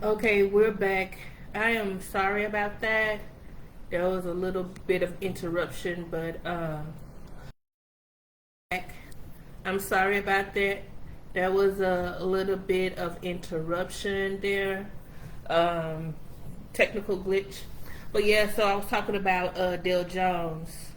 Okay, we're back. I am sorry about that. There was a little bit of interruption, but I'm sorry about that. There was a little bit of interruption there, um, technical glitch. But yeah, so I was talking about Dale Jones.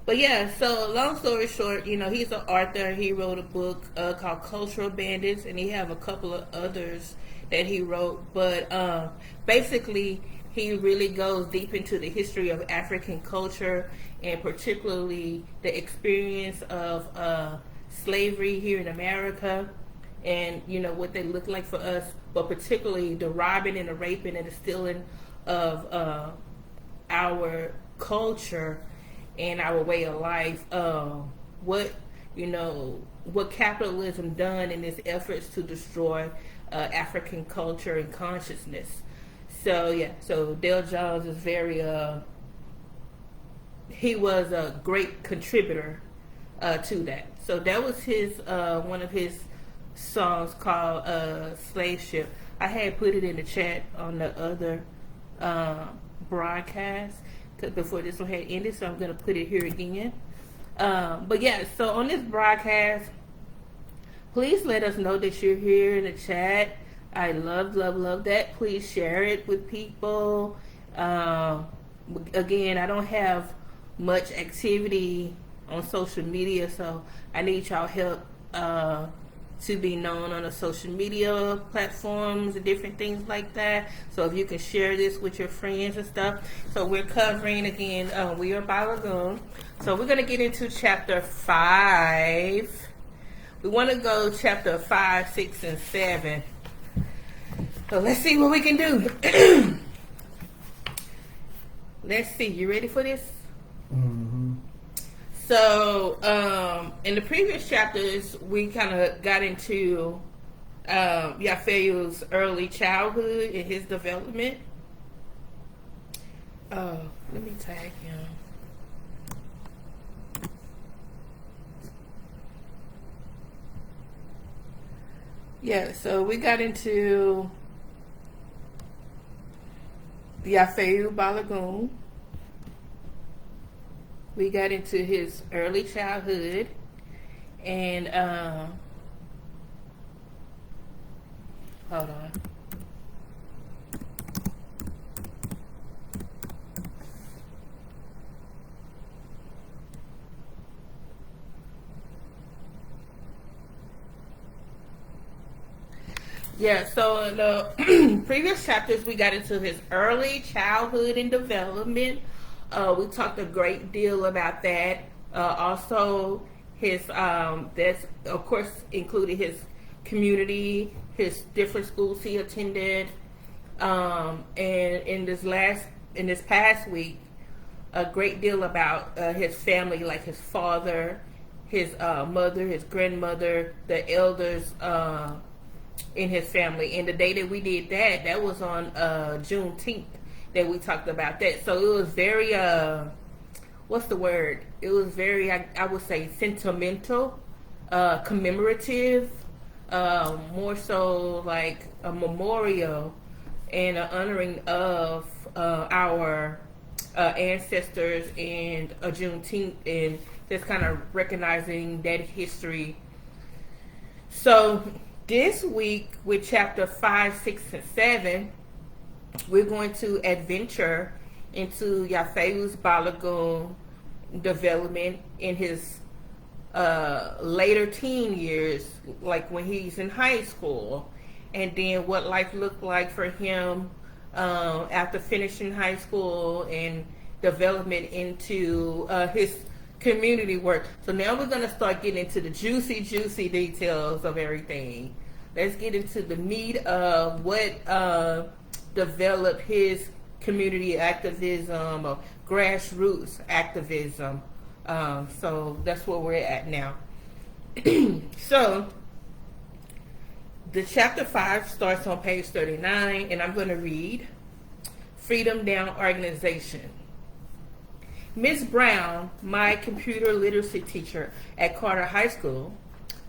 But yeah, so long story short, he's an author. He wrote a book called Cultural Bandits, and he have a couple of others that he wrote. But basically, he really goes deep into the history of African culture, and particularly the experience of slavery here in America, and what they look like for us, but particularly the robbing and the raping and the stealing of our culture and our way of life. What what capitalism done in its efforts to destroy African culture and consciousness. So yeah, so Dale Jones is very he was a great contributor to that. So that was his one of his songs called Slave Ship. I had put it in the chat on the other broadcast before this one had ended, so I'm going to put it here again. But yeah, so on this broadcast, please let us know that you're here in the chat. I love, love, love that. Please share it with people. Again, I don't have much activity on social media, so I need y'all help to be known on the social media platforms and different things like that. So if you can share this with your friends and stuff. So we're covering again, we are Balogun. So we're going to get into chapter 5. We want to go chapter 5, 6, and 7. So let's see what we can do. Let's see. You ready for this? Mm-hmm. So, in the previous chapters, we kind of got into Yafeyu's early childhood and his development. Let me tag him. Yeah, so we got into Yafeyu Balogun. We got into his early childhood, and hold on. Yeah, so in the previous chapters, we got into his early childhood and development. We talked a great deal about that. Also, his that's of course included his community, his different schools he attended, and in this past week, a great deal about his family, like his father, his mother, his grandmother, the elders in his family. And the day that we did that, that was on Juneteenth that we talked about that. So it was very what's the word? It was very I would say sentimental, commemorative, more so like a memorial and an honoring of our ancestors and Juneteenth, and just kind of recognizing that history. So this week with chapter 5, 6, and 7, we're going to adventure into Yafeyu's Balogun development in his later teen years, like when he's in high school, and then what life looked like for him after finishing high school and development into his community work. So now we're going to start getting into the juicy details of everything. Let's get into the meat of what developed his community activism or grassroots activism. So that's where we're at now. So the chapter 5 starts on page 39, and I'm going to read Freedom Down Organization. Ms. Brown, my computer literacy teacher at Carter High School,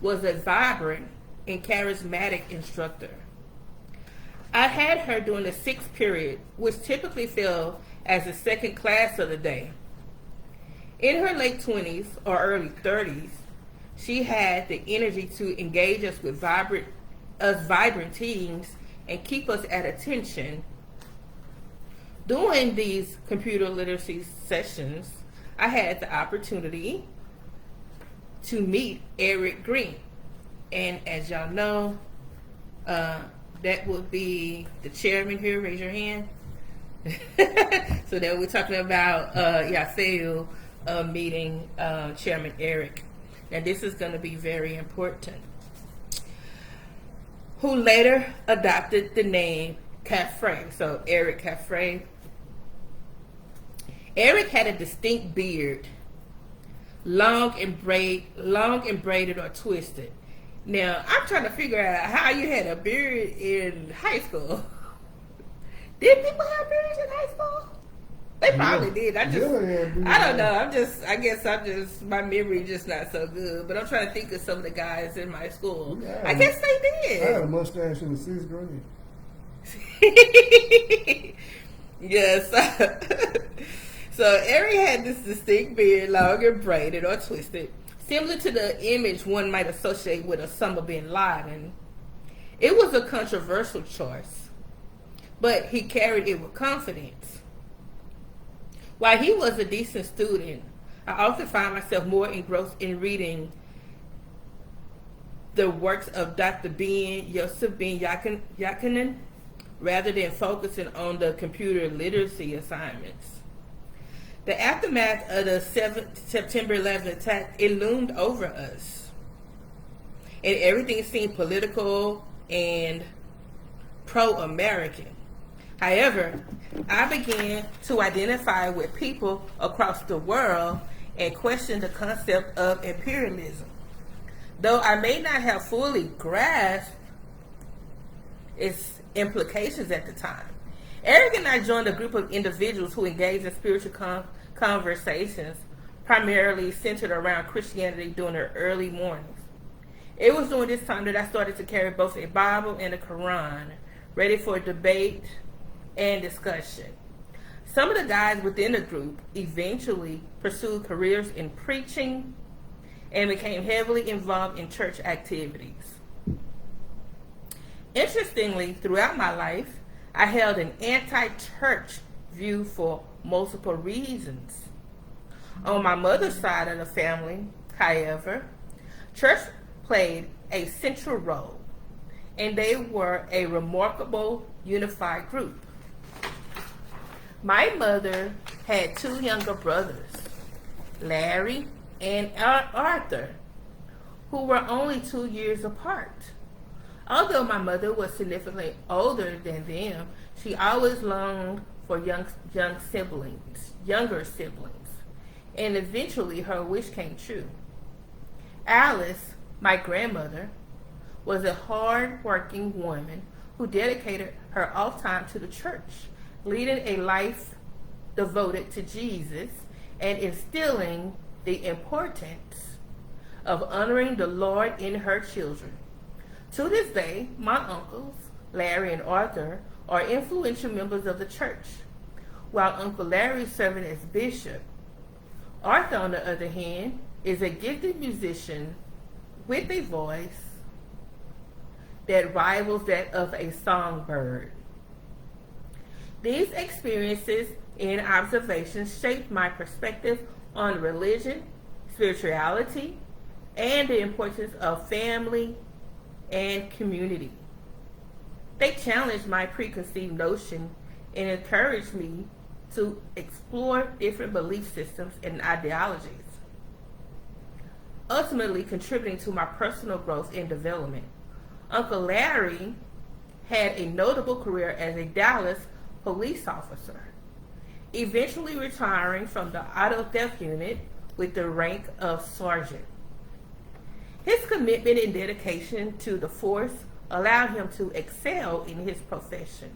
was a vibrant and charismatic instructor. I had her during the sixth period, which typically fell as the second class of the day. In her late 20s or early 30s, she had the energy to engage us with vibrant teens and keep us at attention. During these computer literacy sessions, I had the opportunity to meet Eric Green. And as y'all know, that would be the chairman here. Raise your hand. So that we're talking about Yafael meeting Chairman Eric. Now this is going to be very important. Who later adopted the name Caffrey. So Eric Caffrey. Eric had a distinct beard, long and braided or twisted. Now I'm trying to figure out how you had a beard in high school. Did people have beards in high school? They probably did. I don't know. My memory just not so good. But I'm trying to think of some of the guys in my school. Yeah, I guess they did. I had a mustache in the 6th grade. Yes. So Eric had this distinct beard, long and braided or twisted, similar to the image one might associate with Osama bin Laden. It was a controversial choice, but he carried it with confidence. While he was a decent student, I often find myself more engrossed in reading the works of Dr. Yosef Ben Yaakinen rather than focusing on the computer literacy assignments. The aftermath of the September 11th attack, it loomed over us. And everything seemed political and pro-American. However, I began to identify with people across the world and question the concept of imperialism. Though I may not have fully grasped its implications at the time. Eric and I joined a group of individuals who engaged in spiritual conversations, primarily centered around Christianity during their early mornings. It was during this time that I started to carry both a Bible and a Quran, ready for debate and discussion. Some of the guys within the group eventually pursued careers in preaching and became heavily involved in church activities. Interestingly, throughout my life, I held an anti-church view for multiple reasons. On my mother's side of the family, however, church played a central role, and they were a remarkable unified group. My mother had two younger brothers, Larry and Arthur, who were only 2 years apart. Although my mother was significantly older than them, she always longed for younger siblings, and eventually her wish came true. Alice, my grandmother, was a hard-working woman who dedicated her off time to the church, leading a life devoted to Jesus and instilling the importance of honoring the Lord in her children. To this day, my uncles, Larry and Arthur, are influential members of the church. While Uncle Larry is serving as bishop, Arthur, on the other hand, is a gifted musician with a voice that rivals that of a songbird. These experiences and observations shaped my perspective on religion, spirituality, and the importance of family and community. They challenged my preconceived notion and encouraged me to explore different belief systems and ideologies, ultimately contributing to my personal growth and development. Uncle Larry had a notable career as a Dallas police officer, eventually retiring from the auto theft unit with the rank of sergeant. His commitment and dedication to the force allowed him to excel in his profession.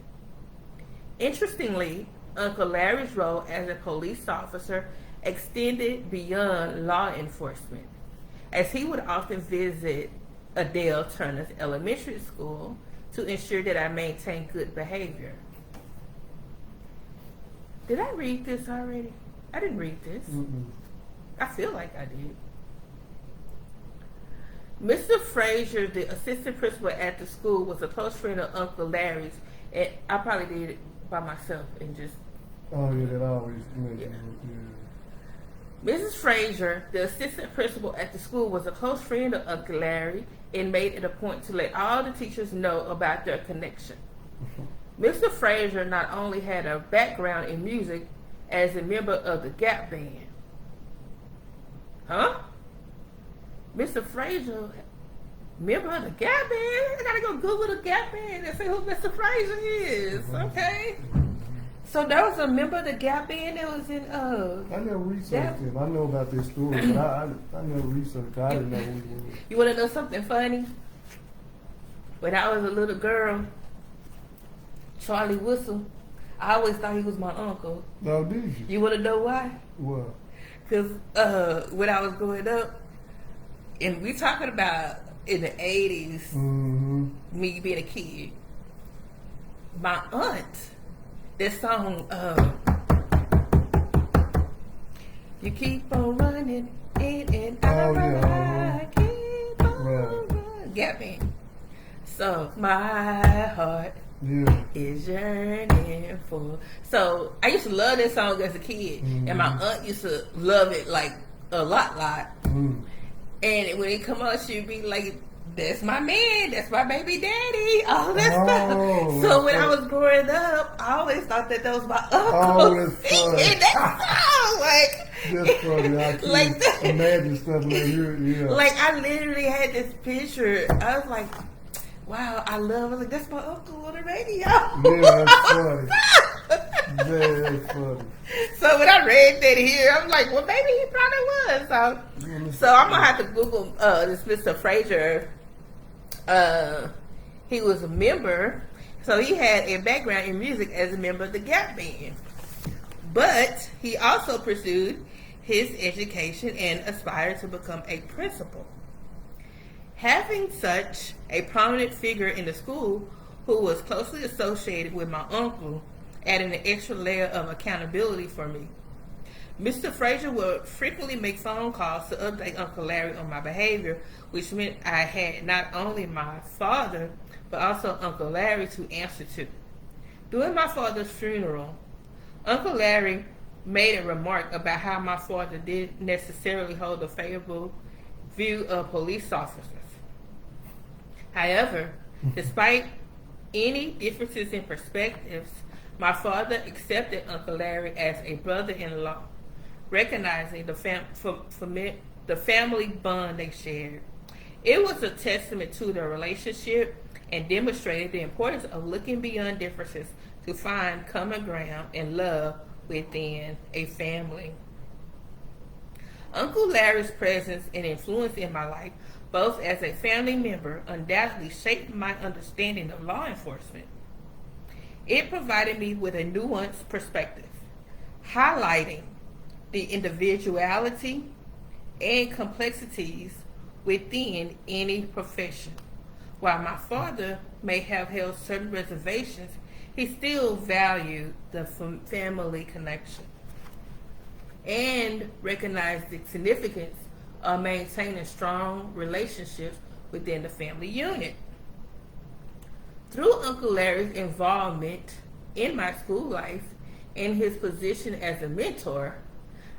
Interestingly, Uncle Larry's role as a police officer extended beyond law enforcement, as he would often visit Adele Turner's elementary school to ensure that I maintain good behavior. Did I read this already? I didn't read this. Mm-mm. I feel like I did. Mr. Frazier, the assistant principal at the school, was a close friend of Uncle Larry's, and I probably did it by myself and just. Oh yeah, that always makes Yeah. yeah. Mrs. Frazier, the assistant principal at the school, was a close friend of Uncle Larry and made it a point to let all the teachers know about their connection. Mr. Frazier not only had a background in music as a member of the Gap Band. Huh? Mr. Frazier, member of the Gap Band? I gotta go Google the Gap Band and see who Mr. Frazier is. Okay. So there was a member of the Gap Band that was in I never researched him. I know about this story, but I never researched. I didn't know who he was. You wanna know something funny? When I was a little girl, Charlie Whistle, I always thought he was my uncle. No, did you? You wanna know why? What? Because when I was growing up, and we talking about in the 80s, Mm-hmm. me being a kid, my aunt, this song, you keep on running in and out, Oh, yeah, I keep on Right. running. Gap Band. So my heart Yeah. is yearning for. So I used to love this song as a kid, and my aunt used to love it like a lot. Mm. And when it come out, she'd be like, "That's my man. That's my baby daddy." All that Oh, stuff. So when I that's was growing up, I always thought that was my Oh, uncle that's singing funny. that song. That's funny. I can't Like that. imagine stuff like you. Yeah. Like I literally had this picture. I was like, "Wow, I love." I was like, "That's my uncle on the radio." Yeah, that's funny. That's funny. So when I read that here, I'm like, well, maybe he probably was. So I'm gonna have to Google this Mr. Frazier. He was a member, so he had a background in music as a member of the Gap Band. But he also pursued his education and aspired to become a principal. Having such a prominent figure in the school who was closely associated with my uncle added an extra layer of accountability for me. Mr. Frazier would frequently make phone calls to update Uncle Larry on my behavior, which meant I had not only my father, but also Uncle Larry to answer to. During my father's funeral, Uncle Larry made a remark about how my father didn't necessarily hold a favorable view of police officers. However, despite any differences in perspectives, my father accepted Uncle Larry as a brother-in-law, recognizing the family bond they shared. It was a testament to their relationship and demonstrated the importance of looking beyond differences to find common ground and love within a family. Uncle Larry's presence and influence in my life, both as a family member, undoubtedly shaped my understanding of law enforcement. It provided me with a nuanced perspective, highlighting the individuality and complexities within any profession. While my father may have held certain reservations, he still valued the family connection and recognized the significance of maintaining strong relationships within the family unit. Through Uncle Larry's involvement in my school life and his position as a mentor,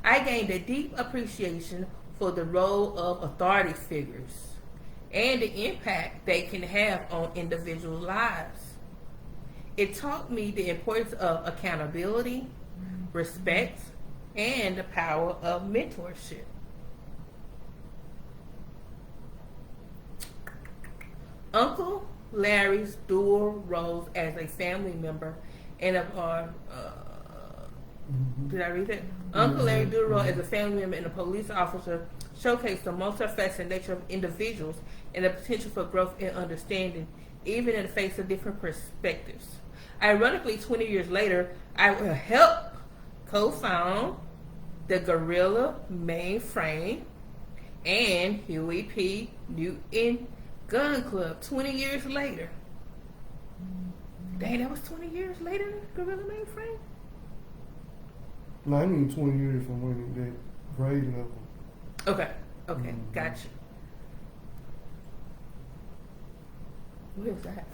I gained a deep appreciation for the role of authority figures and the impact they can have on individual lives. It taught me the importance of accountability, respect, and the power of mentorship. Uncle Larry's dual roles as a family member and did I read that? Uncle Larry dual role as a family member and a police officer showcased the multifaceted nature of individuals and the potential for growth and understanding, even in the face of different perspectives. Ironically, 20 years later, I will help co-found the Guerrilla Mainframe and Huey P. Newton Gun Club 20 years later. Dang, that was 20 years later, Gorilla Mainframe? No, I mean 20 years from when that grading of them. Okay, okay, gotcha. What is that?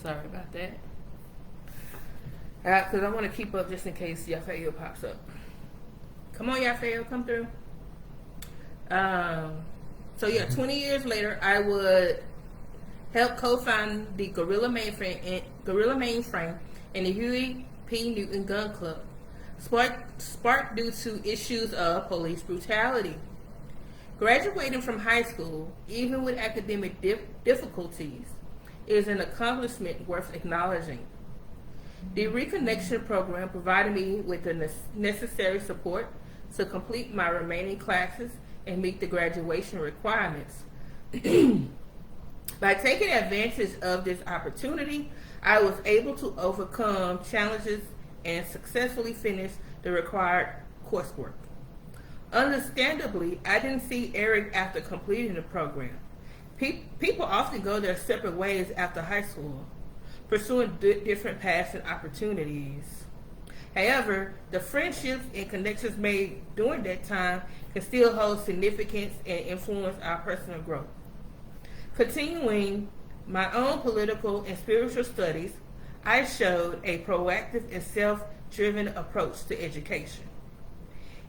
Sorry about that. Because I want to keep up just in case Yafael pops up. Come on, Yafael, come through. So yeah, 20 years later, I would help co-found the Gorilla Mainframe and the Huey P. Newton Gun Club, sparked due to issues of police brutality. Graduating from high school, even with academic difficulties, is an accomplishment worth acknowledging. The Reconnection program provided me with the necessary support to complete my remaining classes and meet the graduation requirements. By taking advantage of this opportunity, I was able to overcome challenges and successfully finish the required coursework. Understandably, I didn't see Eric after completing the program. People often go their separate ways after high school, pursuing different paths and opportunities. However, the friendships and connections made during that time can still hold significance and influence our personal growth. Continuing my own political and spiritual studies, I showed a proactive and self-driven approach to education.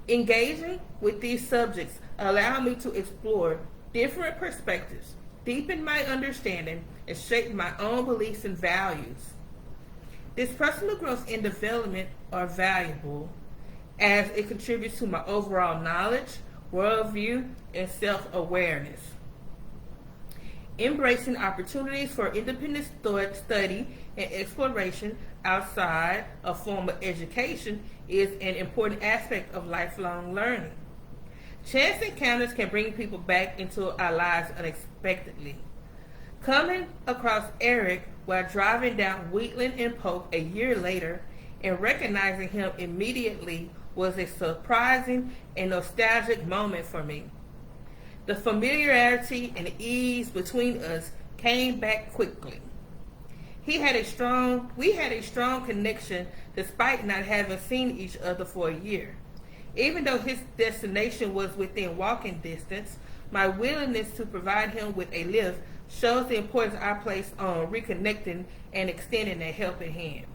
Engaging with these subjects allowed me to explore different perspectives, deepen my understanding, and shape my own beliefs and values. This personal growth and development are valuable as it contributes to my overall knowledge, worldview, and self-awareness. Embracing opportunities for independent study and exploration outside of formal education is an important aspect of lifelong learning. Chance encounters can bring people back into our lives unexpectedly. Coming across Eric while driving down Wheatland and Polk a year later and recognizing him immediately was a surprising and nostalgic moment for me. The familiarity and ease between us came back quickly. We had a strong connection despite not having seen each other for a year. Even though his destination was within walking distance, my willingness to provide him with a lift shows the importance I place on reconnecting and extending a helping hand.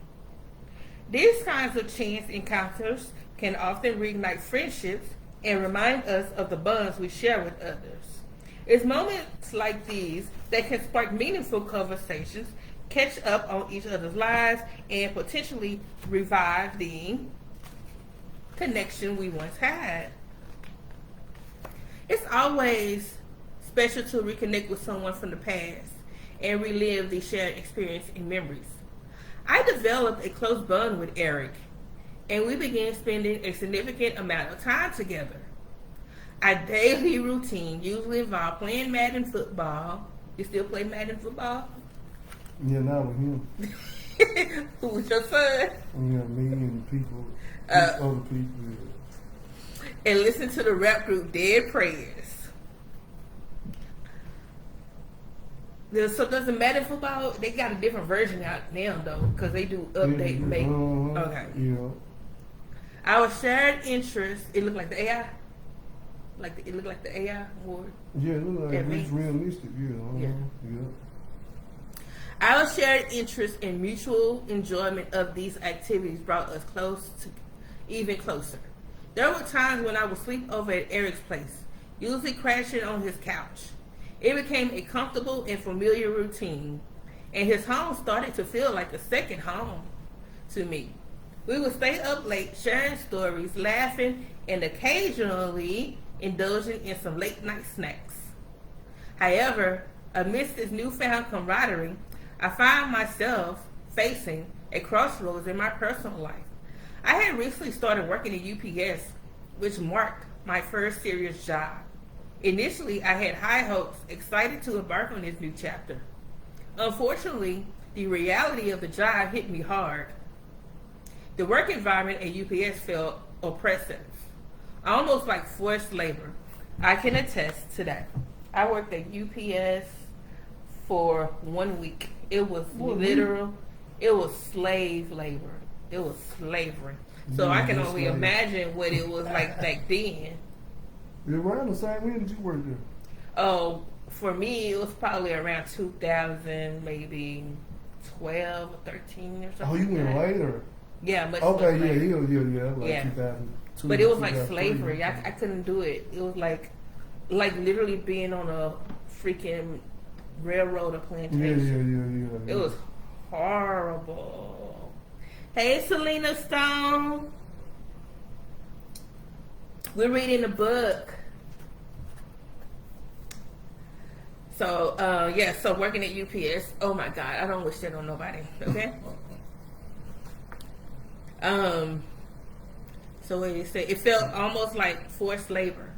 These kinds of chance encounters can often reignite friendships and remind us of the bonds we share with others. It's moments like these that can spark meaningful conversations, catch up on each other's lives, and potentially revive the connection we once had. It's always special to reconnect with someone from the past and relive the shared experience and memories. I developed a close bond with Eric, and we began spending a significant amount of time together. Our daily routine usually involved playing Madden football. You still play Madden football? Yeah, not with him. Who was your son? Yeah, me and people, other people. Yeah. And listen to the rap group Dead Prayers. So does the Madden football, they got a different version out now though, because they do update make. Okay. Yeah. Our shared interest, it looked like the AI. It looked like the AI more. Yeah, it looked like it's realistic. Yeah. Our shared interest and mutual enjoyment of these activities brought us even closer. There were times when I would sleep over at Eric's place, usually crashing on his couch. It became a comfortable and familiar routine, and his home started to feel like a second home to me. We would stay up late, sharing stories, laughing, and occasionally indulging in some late night snacks. However, amidst this newfound camaraderie, I found myself facing a crossroads in my personal life. I had recently started working at UPS, which marked my first serious job. Initially, I had high hopes, excited to embark on this new chapter. Unfortunately, the reality of the job hit me hard. The work environment at UPS felt oppressive, almost like forced labor. I can attest to that. I worked at UPS for 1 week. It was literal. It was slave labor. It was slavery. So I can only imagine what it was like back then. Around the same when did you work there? Oh, for me, it was probably around 2000, maybe 12 or 13 or something. Oh, you went later. Yeah, much okay, later. Yeah. Like Yeah. 2002. But it was like slavery. I couldn't do it. It was like literally being on a freaking railroad or plantation. Yeah. It was horrible. Hey, Selena Stone. We're reading a book. So, so working at UPS. Oh my God, I don't wish that on nobody. Okay? So what do you say? It felt almost like forced labor.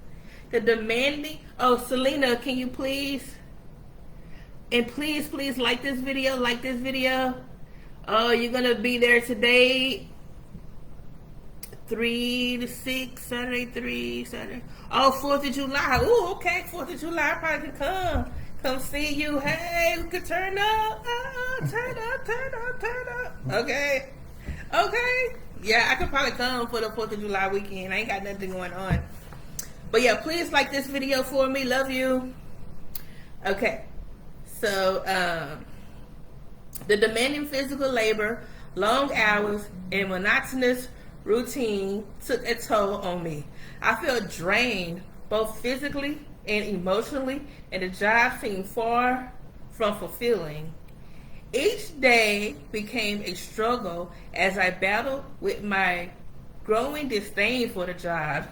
The demanding. Oh, Selena, can you please? And please like this video. Like this video. Oh, you're gonna be there today. 3 to 6, Saturday 3, Saturday. Oh, 4th of July. Ooh, okay, 4th of July. I probably could come see you. Hey, we could turn up. Turn up. Okay. Yeah, I could probably come for the 4th of July weekend. I ain't got nothing going on. But yeah, please like this video for me. Love you. Okay. So, the demanding physical labor, long hours, and monotonous routine took a toll on me. I felt drained both physically and emotionally, and the job seemed far from fulfilling. Each day became a struggle as I battled with my growing disdain for the job.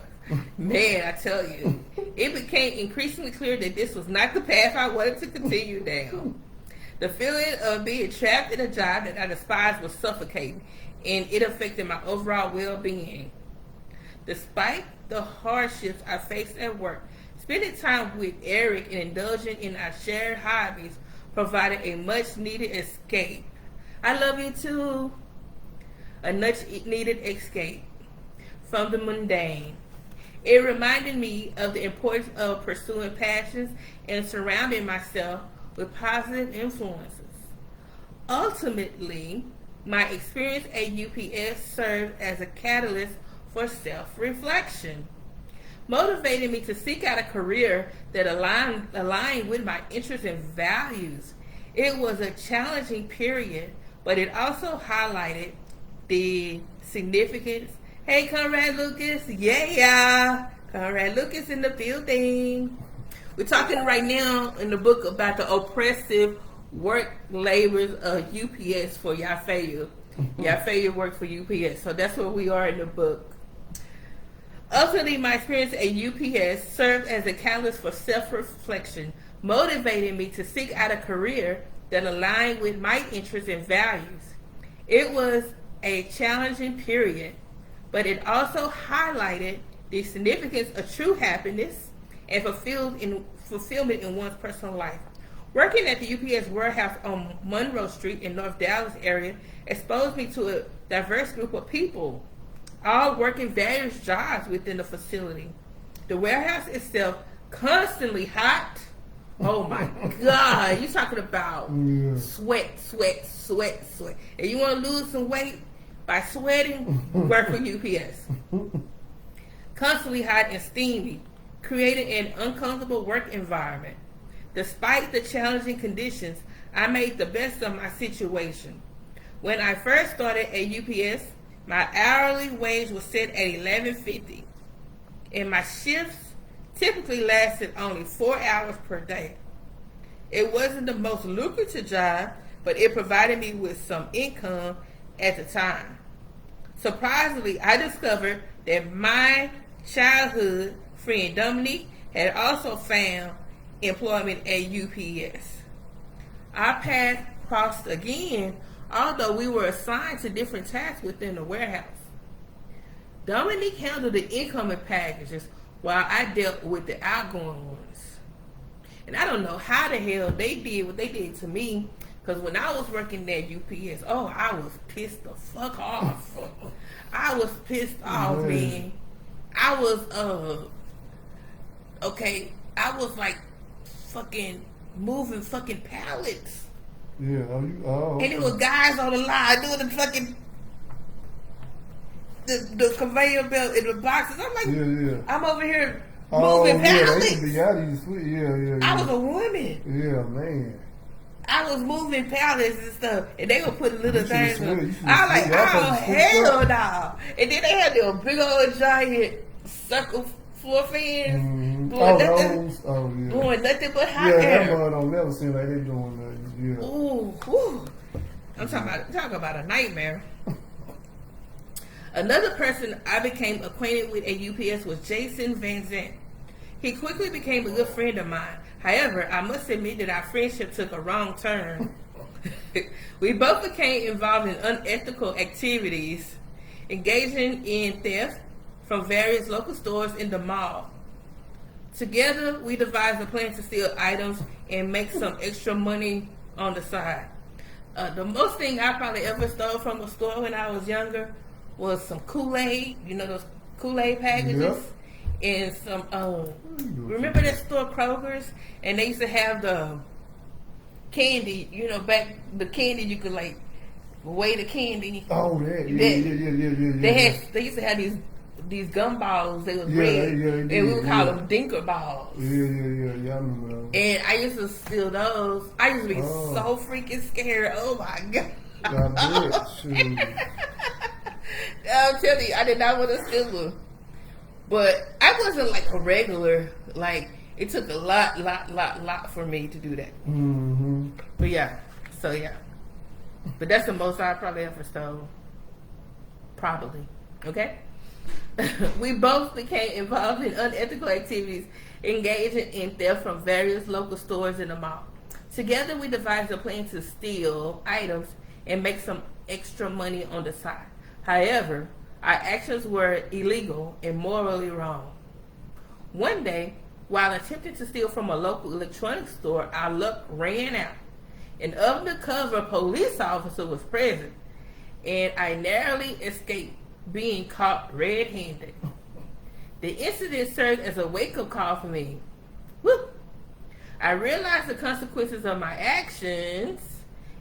Man, I tell you, it became increasingly clear that this was not the path I wanted to continue down. The feeling of being trapped in a job that I despised was suffocating, and it affected my overall well-being. Despite the hardships I faced at work, spending time with Eric and indulging in our shared hobbies provided a much-needed escape. I love you too. A much-needed escape from the mundane. It reminded me of the importance of pursuing passions and surrounding myself with positive influences. Ultimately, my experience at UPS served as a catalyst for self-reflection, motivating me to seek out a career that aligned with my interests and values. It was a challenging period, but it also highlighted the significance. Hey, Conrad Lucas. Yeah. Conrad Lucas in the building. We're talking right now in the book about the oppressive work labors of UPS for Yafaya. Yafaya worked for UPS. So that's where we are in the book. Ultimately, my experience at UPS served as a catalyst for self-reflection, motivating me to seek out a career that aligned with my interests and values. It was a challenging period, but it also highlighted the significance of true happiness and fulfillment in one's personal life. Working at the UPS warehouse on Monroe Street in North Dallas area exposed me to a diverse group of people, all working various jobs within the facility. The warehouse itself constantly hot. Oh my God, you talking about sweat. And you want to lose some weight by sweating? Work for UPS. Constantly hot and steamy, creating an uncomfortable work environment. Despite the challenging conditions, I made the best of my situation. When I first started at UPS, my hourly wage was set at $11.50, and my shifts typically lasted only 4 hours per day. It wasn't the most lucrative job, but it provided me with some income at the time. Surprisingly, I discovered that my childhood friend Dominique had also found employment at UPS. Our paths crossed again, although we were assigned to different tasks within the warehouse. Dominique handled the incoming packages while I dealt with the outgoing ones. And I don't know how the hell they did what they did to me, because when I was working at UPS, I was pissed the fuck off. I was pissed off, man. I was like fucking moving fucking pallets. Yeah. And it was guys on the line doing the fucking the conveyor belt in the boxes. I'm like, I'm over here moving pallets. They be out of you sweet. Yeah. I was a woman. Yeah, man. I was moving pallets and stuff, and they were putting little things on. I was like, oh, hell no. And then they had their big old giant circle floor fans blowing nothing but hot air. Yeah, that mud don't never seem like they doing nothing. Yeah. Ooh. I'm talking about a nightmare. Another person I became acquainted with at UPS was Jason Van Zant. He quickly became a good friend of mine. However, I must admit that our friendship took a wrong turn. We both became involved in unethical activities, engaging in theft from various local stores in the mall. Together, we devised a plan to steal items and make some extra money on the side. The most thing I probably ever stole from a store when I was younger was some Kool-Aid, you know those Kool-Aid packages? Yep. And some, remember that store Kroger's? And they used to have the candy, you know, back, the candy you could like weigh the candy. Oh, yeah. They used to have these gumballs, they was red, and we would call them dinker balls. Yeah, I remember those. And I used to steal those. I used to be so freaking scared. Oh my God. I'm telling you, I did not want to steal them. But I wasn't like a regular, like, it took a lot for me to do that. Mm-hmm. But yeah. But that's the most I probably ever stole. Probably. Okay? We both became involved in unethical activities, engaging in theft from various local stores in the mall. Together, we devised a plan to steal items and make some extra money on the side. However, our actions were illegal and morally wrong. One day, while attempting to steal from a local electronics store, our luck ran out. An undercover police officer was present, and I narrowly escaped being caught red-handed. The incident served as a wake-up call for me. Woo! I realized the consequences of my actions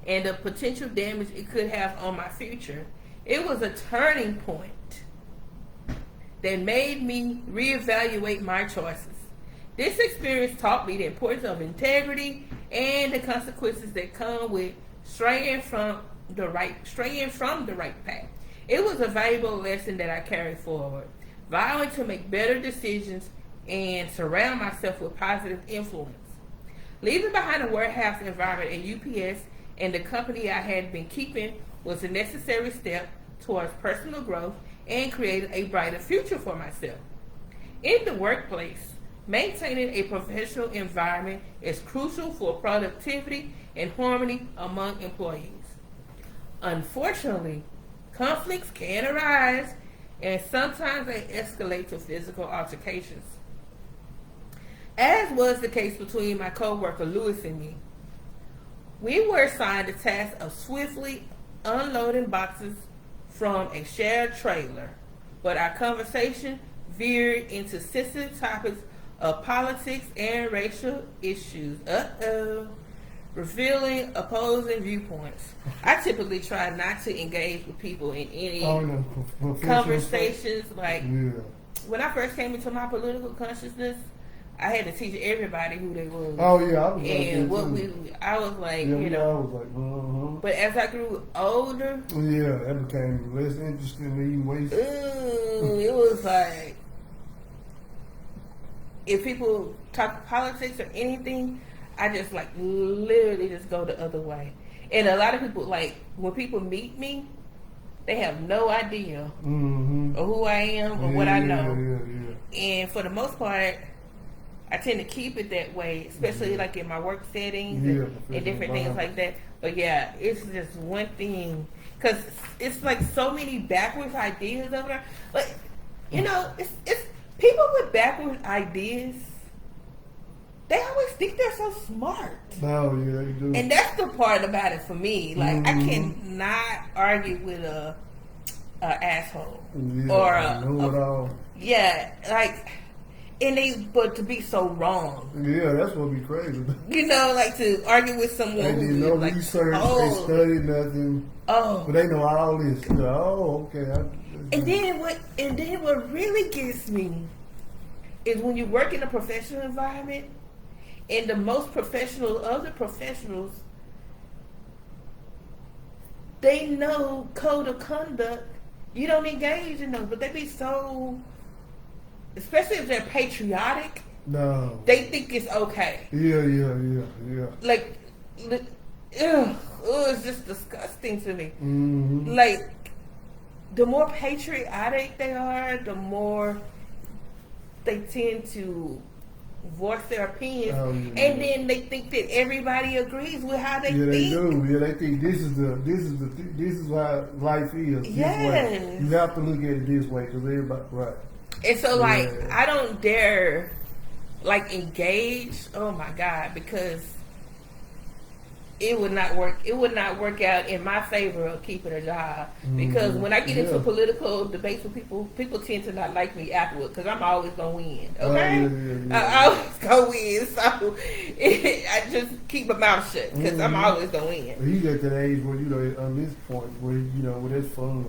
and the potential damage it could have on my future. It was a turning point that made me reevaluate my choices. This experience taught me the importance of integrity and the consequences that come with straying from the right path. It was a valuable lesson that I carried forward, vowing to make better decisions and surround myself with positive influence. Leaving behind a warehouse environment at UPS and the company I had been keeping was a necessary step towards personal growth and creating a brighter future for myself. In the workplace, maintaining a professional environment is crucial for productivity and harmony among employees. Unfortunately, conflicts can arise, and sometimes they escalate to physical altercations, as was the case between my co-worker Lewis and me. We were assigned the task of swiftly unloading boxes from a shared trailer, but our conversation veered into sensitive topics of politics and racial issues. Revealing opposing viewpoints. I typically try not to engage with people in any conversations. Like, when I first came into my political consciousness, I had to teach everybody who they was. Oh yeah, I was and what I was like, you know. I was like, But as I grew older, that became less interesting even ways. It was like, if people talk politics or anything, I just like literally just go the other way. And a lot of people, like, when people meet me, they have no idea of who I am or what I know. And for the most part, I tend to keep it that way, especially like in my work settings and different things like that. But yeah, it's just one thing, because it's like so many backwards ideas over there. Like, you know, it's people with backwards ideas. They always think they're so smart. Oh yeah, they do. And that's the part about it for me. Like, I cannot argue with a asshole or a know-it-all. Yeah, like, but to be so wrong. Yeah, that's what be crazy. You know, like to argue with someone They who did no like, research, they studied nothing. Oh. But they know all this. Oh, okay. And then what really gets me is when you work in a professional environment, and the most professional of the professionals, they know code of conduct. You don't engage in those, but they be so, especially if they're patriotic. No. They think it's okay. Yeah. Like, it's just disgusting to me. Mm-hmm. Like, the more patriotic they are, the more they tend to voice their opinions, and then they think that everybody agrees with how they think. Yeah, they do. Yeah, they think this is how life is. Yes. This way. You have to look at it this way because everybody right. And so, like, I don't dare like engage. Oh my God, because it would not work. It would not work out in my favor of keeping a job. Because when I get into political debates with people tend to not like me afterward because I'm always gonna win. Okay, I always gonna win. So I just keep my mouth shut because I'm always gonna win. He's at that age where on this point where that's fun.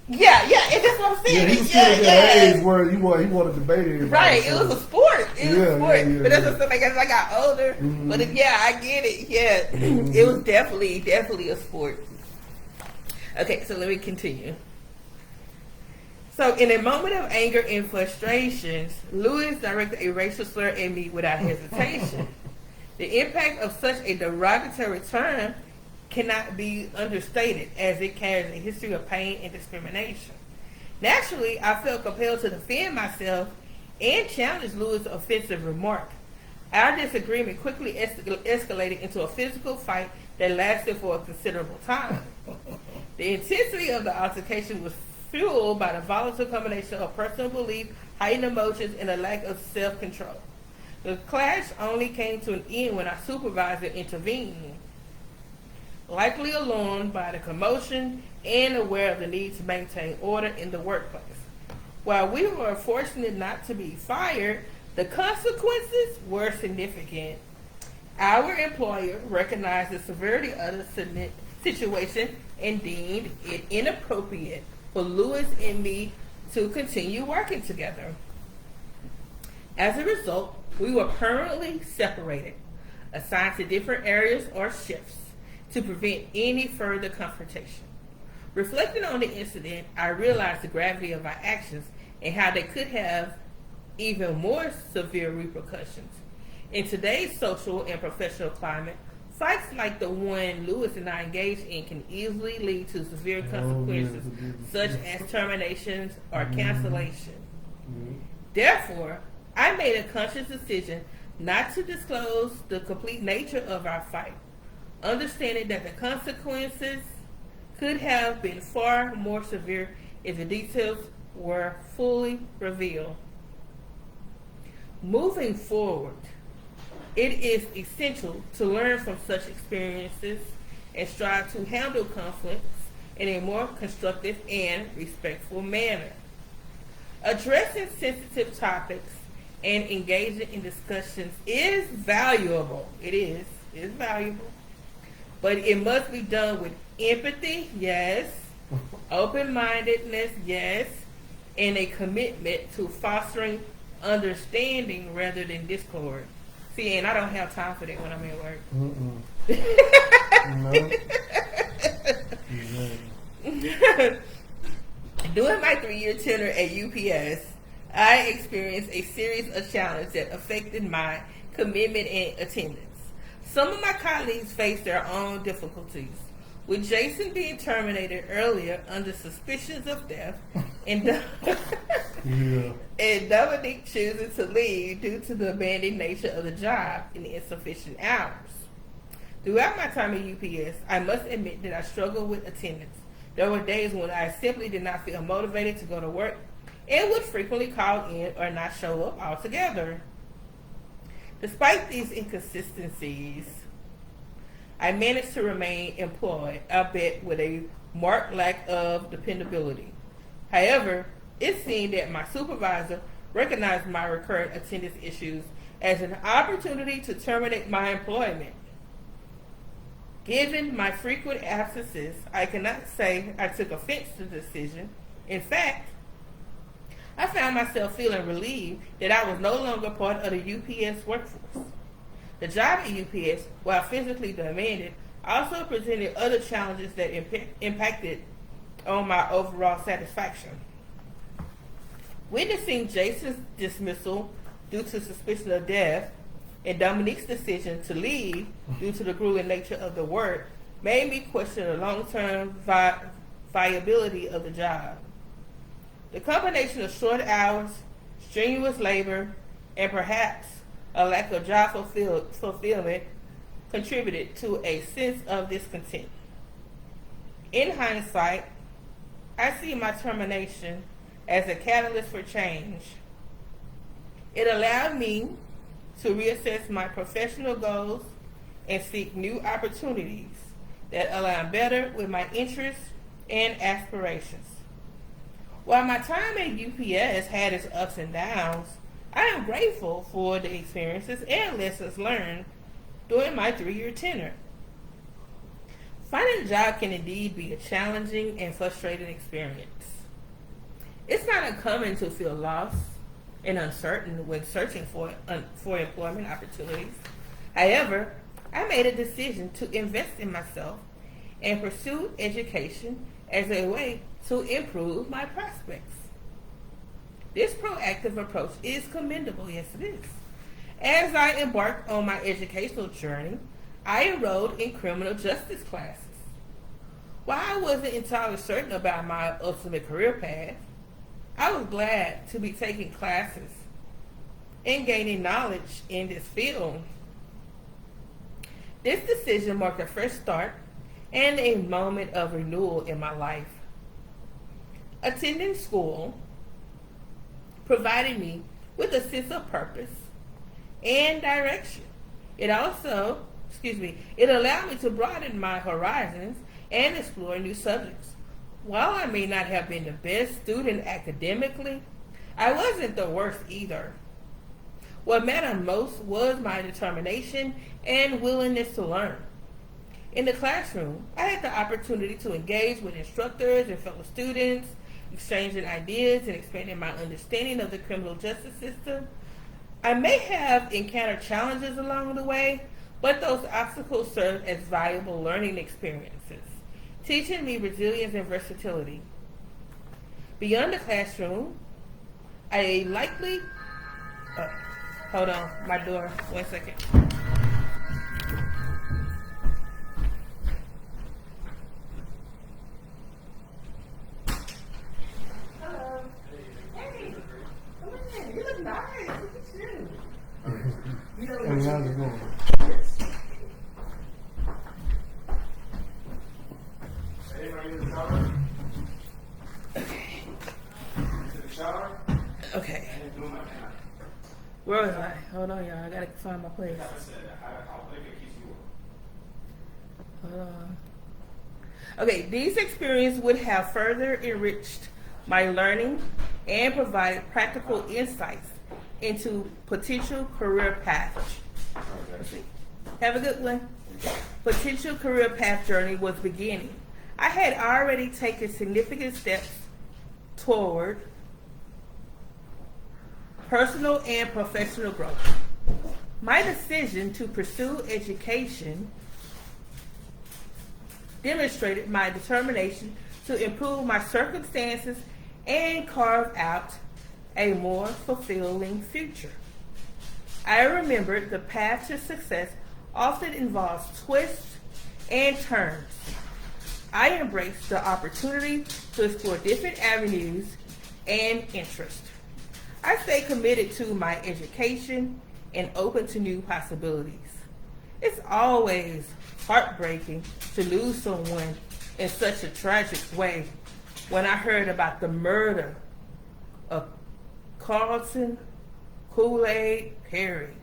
Yeah, and that's what I'm saying. Yeah, he was still at that age where he wanted to debate everybody. Right, it was a sport. It was a sport. Yeah, but that's what I'm saying. As I got older, but I get it. Yeah, it was definitely a sport. Okay, so let me continue. So, in a moment of anger and frustrations, Lewis directed a racial slur at me without hesitation. The impact of such a derogatory term cannot be understated, as it carries a history of pain and discrimination. Naturally, I felt compelled to defend myself and challenge Lewis' offensive remark. Our disagreement quickly escalated into a physical fight that lasted for a considerable time. The intensity of the altercation was fueled by the volatile combination of personal belief, heightened emotions, and a lack of self-control. The clash only came to an end when our supervisor intervened, likely alarmed by the commotion and aware of the need to maintain order in the workplace. While we were fortunate not to be fired, the consequences were significant. Our employer recognized the severity of the situation and deemed it inappropriate for Lewis and me to continue working together. As a result, we were permanently separated, assigned to different areas or shifts, to prevent any further confrontation. Reflecting on the incident, I realized the gravity of our actions and how they could have even more severe repercussions. In today's social and professional climate, fights like the one Lewis and I engaged in can easily lead to severe consequences, such as terminations or cancellation. Therefore, I made a conscious decision not to disclose the complete nature of our fight, understanding that the consequences could have been far more severe if the details were fully revealed. Moving forward, it is essential to learn from such experiences and strive to handle conflicts in a more constructive and respectful manner. Addressing sensitive topics and engaging in discussions is valuable. It is valuable. But it must be done with empathy, yes, open-mindedness, yes, and a commitment to fostering understanding rather than discord. See, and I don't have time for that when I'm at work. During my 3-year tenure at UPS, I experienced a series of challenges that affected my commitment and attendance. Some of my colleagues faced their own difficulties, with Jason being terminated earlier under suspicions of theft, and and Dominique choosing to leave due to the abandoned nature of the job and insufficient hours. Throughout my time at UPS, I must admit that I struggled with attendance. There were days when I simply did not feel motivated to go to work and would frequently call in or not show up altogether. Despite these inconsistencies, I managed to remain employed, albeit with a marked lack of dependability. However, it seemed that my supervisor recognized my recurrent attendance issues as an opportunity to terminate my employment. Given my frequent absences, I cannot say I took offense to the decision. In fact, I found myself feeling relieved that I was no longer part of the UPS workforce. The job at UPS, while physically demanding, also presented other challenges that impacted on my overall satisfaction. Witnessing Jason's dismissal due to suspicion of death and Dominique's decision to leave due to the grueling nature of the work made me question the long-term viability of the job. The combination of short hours, strenuous labor, and perhaps a lack of job fulfillment contributed to a sense of discontent. In hindsight, I see my termination as a catalyst for change. It allowed me to reassess my professional goals and seek new opportunities that align better with my interests and aspirations. While my time at UPS had its ups and downs, I am grateful for the experiences and lessons learned during my 3-year tenure. Finding a job can indeed be a challenging and frustrating experience. It's not uncommon to feel lost and uncertain when searching for employment opportunities. However, I made a decision to invest in myself and pursue education as a way to improve my prospects. This proactive approach is commendable, yes it is. As I embarked on my educational journey, I enrolled in criminal justice classes. While I wasn't entirely certain about my ultimate career path, I was glad to be taking classes and gaining knowledge in this field. This decision marked a fresh start and a moment of renewal in my life. Attending school provided me with a sense of purpose and direction. It allowed me to broaden my horizons and explore new subjects. While I may not have been the best student academically, I wasn't the worst either. What mattered most was my determination and willingness to learn. In the classroom, I had the opportunity to engage with instructors and fellow students, exchanging ideas and expanding my understanding of the criminal justice system. I may have encountered challenges along the way, but those obstacles served as valuable learning experiences, teaching me resilience and versatility. Beyond the classroom, I likely... hold on, my door, 1 second. Hello. Hey, come in, you look nice, look at you. Hey, how's it going? Okay. Where was I? Hold on, y'all. I gotta find my place. Hold on. Okay, these experiences would have further enriched my learning and provided practical insights into potential career paths. Have a good one. Potential career path journey was beginning. I had already taken significant steps toward personal and professional growth. My decision to pursue education demonstrated my determination to improve my circumstances and carve out a more fulfilling future. I remembered the path to success often involves twists and turns. I embraced the opportunity to explore different avenues and interests. I stay committed to my education and open to new possibilities. It's always heartbreaking to lose someone in such a tragic way. When I heard about the murder of Carlton Kool-Aid Perry,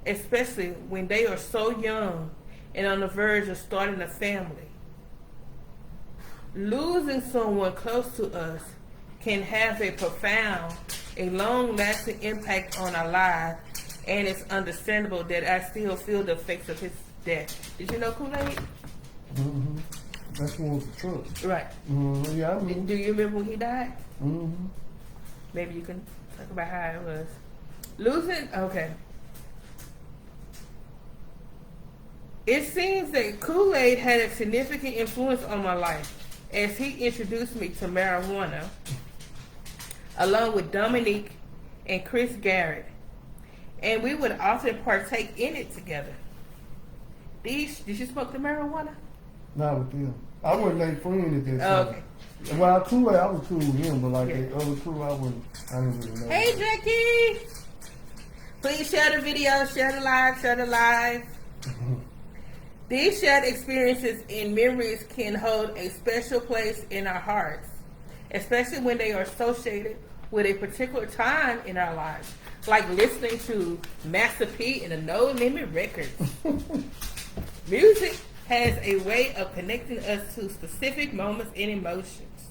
especially when they are so young and on the verge of starting a family. Losing someone close to us can have a profound a long-lasting impact on our lives, and it's understandable that I still feel the effects of his death. Did you know Kool-Aid? Mm-hmm. That's one with the truck. Right. Mm-hmm. Yeah, I mean. Do you remember when he died? Mm-hmm. Maybe you can talk about how it was. Losing, okay. It seems that Kool-Aid had a significant influence on my life as he introduced me to marijuana, along with Dominique and Chris Garrett, and we would often partake in it together. Did you smoke the marijuana? Not with them. I wasn't their friend at that time. Okay. Well, I was cool with him, but like Yeah. the other crew, I didn't really know. Hey, Jackie! Please share the video, share the live, share the live. These shared experiences and memories can hold a special place in our hearts, especially when they are associated with a particular time in our lives, like listening to Master P and the No Limit Records. Music has a way of connecting us to specific moments and emotions,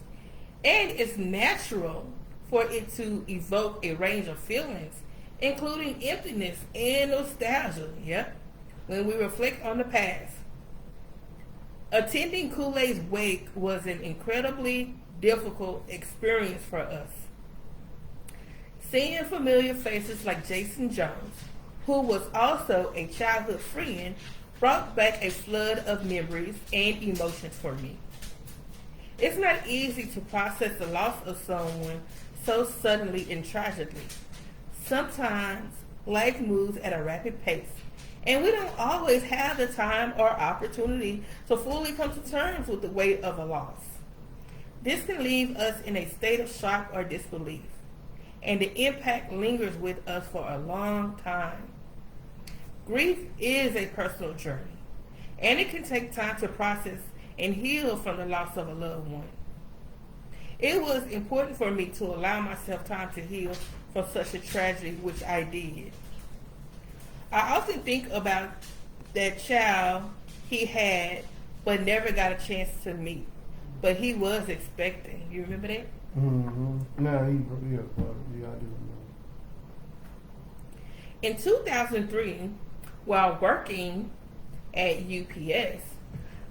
and it's natural for it to evoke a range of feelings, including emptiness and nostalgia. Yep. When we reflect on the past. Attending Kool-Aid's wake was an incredibly difficult experience for us. Seeing familiar faces like Jason Jones, who was also a childhood friend, brought back a flood of memories and emotions for me. It's not easy to process the loss of someone so suddenly and tragically. Sometimes life moves at a rapid pace, and we don't always have the time or opportunity to fully come to terms with the weight of a loss. This can leave us in a state of shock or disbelief, and the impact lingers with us for a long time. Grief is a personal journey, and it can take time to process and heal from the loss of a loved one. It was important for me to allow myself time to heal from such a tragedy, which I did. I often think about that child he had but never got a chance to meet, but he was expecting. You remember that? Mm-hmm. No, yeah, I do remember. In 2003, while working at UPS,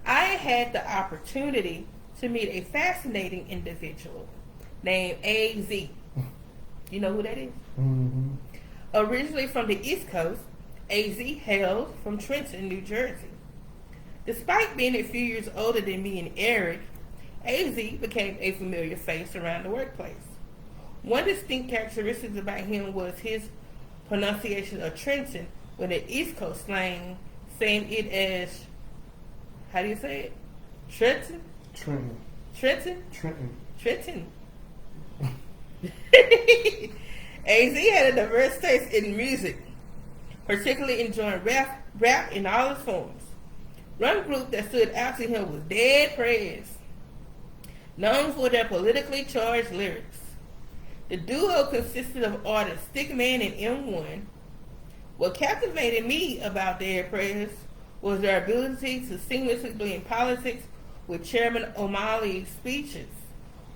I had the opportunity to meet a fascinating individual named AZ. You know who that is? Mm-hmm. Originally from the East Coast, AZ hailed from Trenton, New Jersey. Despite being a few years older than me and Eric, AZ became a familiar face around the workplace. One distinct characteristic about him was his pronunciation of Trenton with an East Coast slang, saying it as, how do you say it? Trenton? Trenton. Trenton? Trenton. Trenton. AZ had a diverse taste in music, particularly enjoying rap in all its forms. One group that stood out to him was Dead Prez, known for their politically charged lyrics. The duo consisted of artists Stickman and M1. What captivated me about Dead Prez was their ability to seamlessly blend politics with Chairman O'Malley's speeches,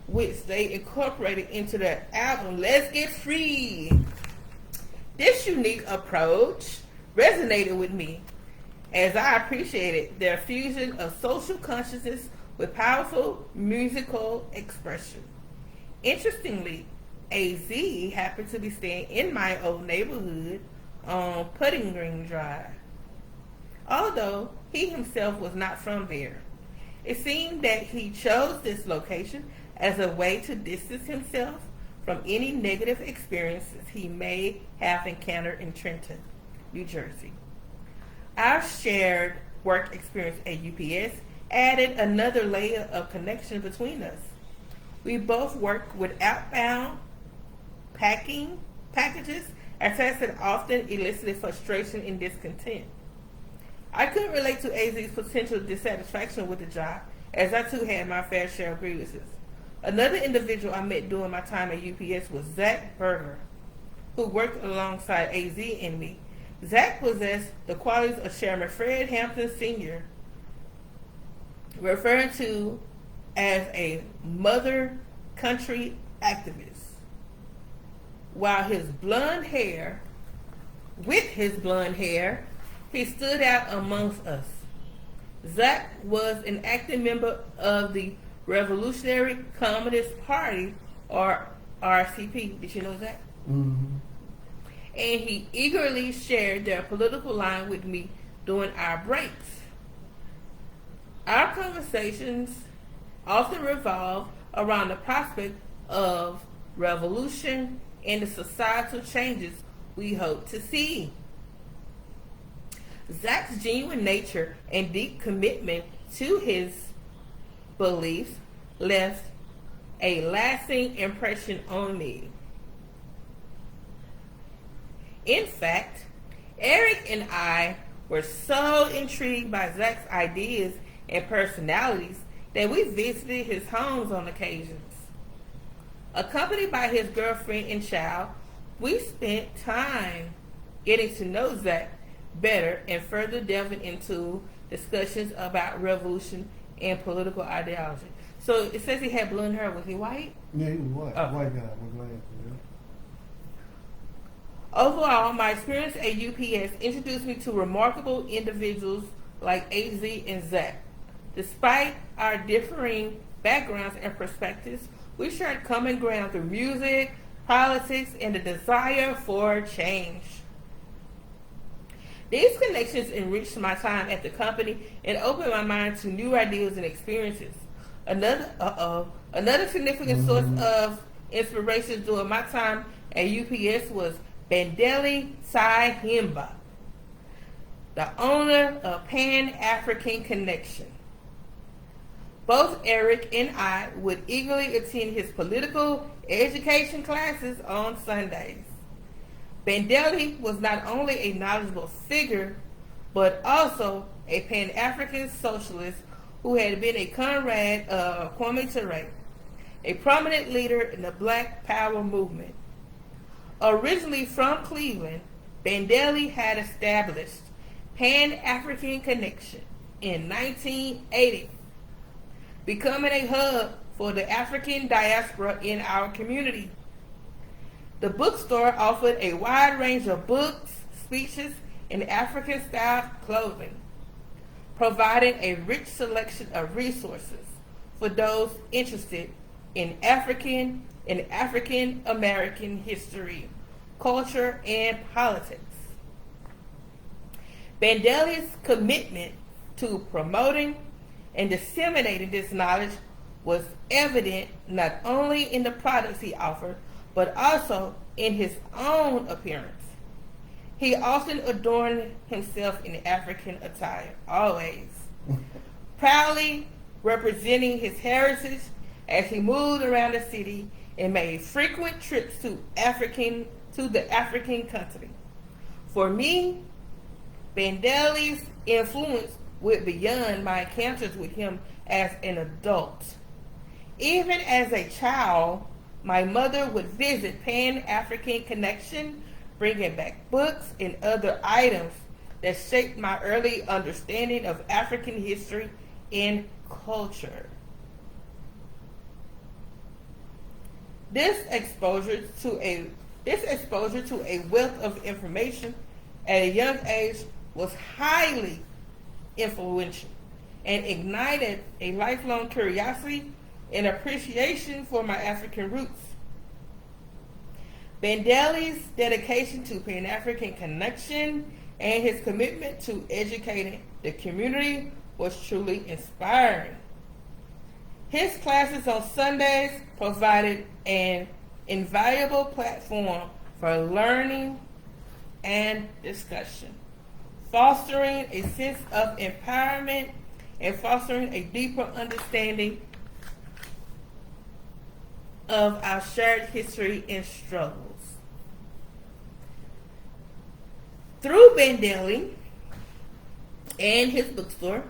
which they incorporated into their album Let's Get Free. This unique approach resonated with me as I appreciated their fusion of social consciousness with powerful musical expression. Interestingly, AZ happened to be staying in my old neighborhood on Pudding Green Drive, although he himself was not from there. It seemed that he chose this location as a way to distance himself from any negative experiences he may have encountered in Trenton, New Jersey. Our shared work experience at UPS added another layer of connection between us. We both worked with outbound packages, a task that often elicited frustration and discontent. I couldn't relate to AZ's potential dissatisfaction with the job, as I too had my fair share of grievances. Another individual I met during my time at UPS was Zach Berger, who worked alongside AZ and me. Zach possessed the qualities of Chairman Fred Hampton Sr., referred to as a mother country activist. while with his blonde hair, he stood out amongst us. Zach was an active member of the Revolutionary Communist Party, or RCP. Did you know that? Mm-hmm. And he eagerly shared their political line with me during our breaks. Our conversations often revolve around the prospect of revolution and the societal changes we hope to see. Zach's genuine nature and deep commitment to his beliefs left a lasting impression on me. In fact, Eric and I were so intrigued by Zach's ideas and personalities that we visited his homes on occasions. Accompanied by his girlfriend and child, we spent time getting to know Zach better and further delving into discussions about revolution and political ideology. So it says he had blonde hair. Was he white? Yeah, he was white. Oh. White guy with glasses. Yeah. Overall, my experience at UPS introduced me to remarkable individuals like AZ and Zach. Despite our differing backgrounds and perspectives, we shared common ground through music, politics, and the desire for change. These connections enriched my time at the company and opened my mind to new ideas and experiences. Another significant source of inspiration during my time at UPS was Bandeli Sahimba, the owner of Pan-African Connection. Both Eric and I would eagerly attend his political education classes on Sundays. Bandeli was not only a knowledgeable figure, but also a Pan-African socialist who had been a comrade of Kwame Ture, a prominent leader in the Black Power movement. Originally from Cleveland, Bandeli had established Pan-African Connection in 1980, becoming a hub for the African diaspora in our community. The bookstore offered a wide range of books, speeches, and African-style clothing, providing a rich selection of resources for those interested in African American history, culture, and politics. Bandeli's commitment to promoting and disseminating this knowledge was evident not only in the products he offered, but also in his own appearance. He often adorned himself in African attire, always, proudly representing his heritage as he moved around the city and made frequent trips to the African country. For me, Bandeli's influence went beyond my encounters with him as an adult. Even as a child, my mother would visit Pan-African Connection, bringing back books and other items that shaped my early understanding of African history and culture. This exposure to a wealth of information at a young age was highly influential and ignited a lifelong curiosity and appreciation for my African roots. Bandeli's dedication to Pan-African Connection and his commitment to educating the community was truly inspiring. His classes on Sundays provided an invaluable platform for learning and discussion, fostering a sense of empowerment and fostering a deeper understanding of our shared history and struggles. Through Bandeli and his bookstore,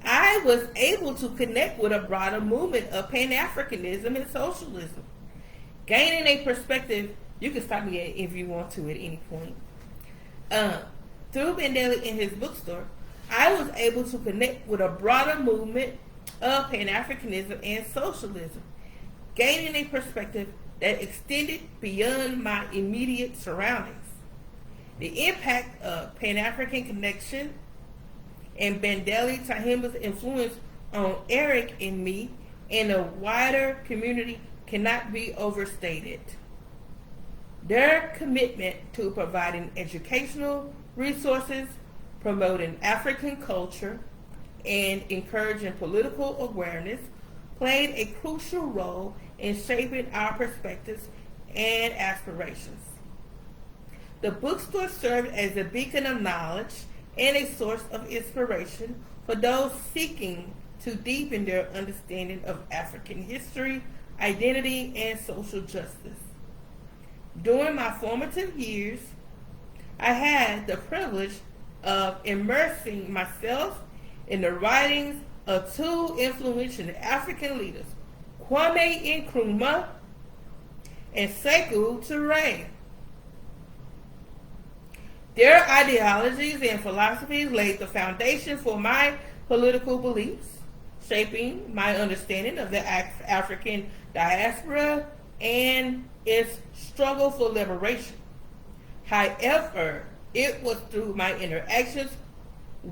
I was able to connect with a broader movement of Pan-Africanism and socialism, gaining a perspective. You can stop me if you want to at any point. Through Bandeli and his bookstore, I was able to connect with a broader movement of Pan-Africanism and socialism, gaining a perspective that extended beyond my immediate surroundings. The impact of Pan-African connection and Bandeli Tahima's influence on Eric and me and the wider community cannot be overstated. Their commitment to providing educational resources, promoting African culture, and encouraging political awareness played a crucial role in shaping our perspectives and aspirations. The bookstore served as a beacon of knowledge and a source of inspiration for those seeking to deepen their understanding of African history, identity, and social justice. During my formative years, I had the privilege of immersing myself in the writings of two influential African leaders, Kwame Nkrumah and Sekou Touré. Their ideologies and philosophies laid the foundation for my political beliefs, shaping my understanding of the African diaspora and its struggle for liberation. However, it was through my interactions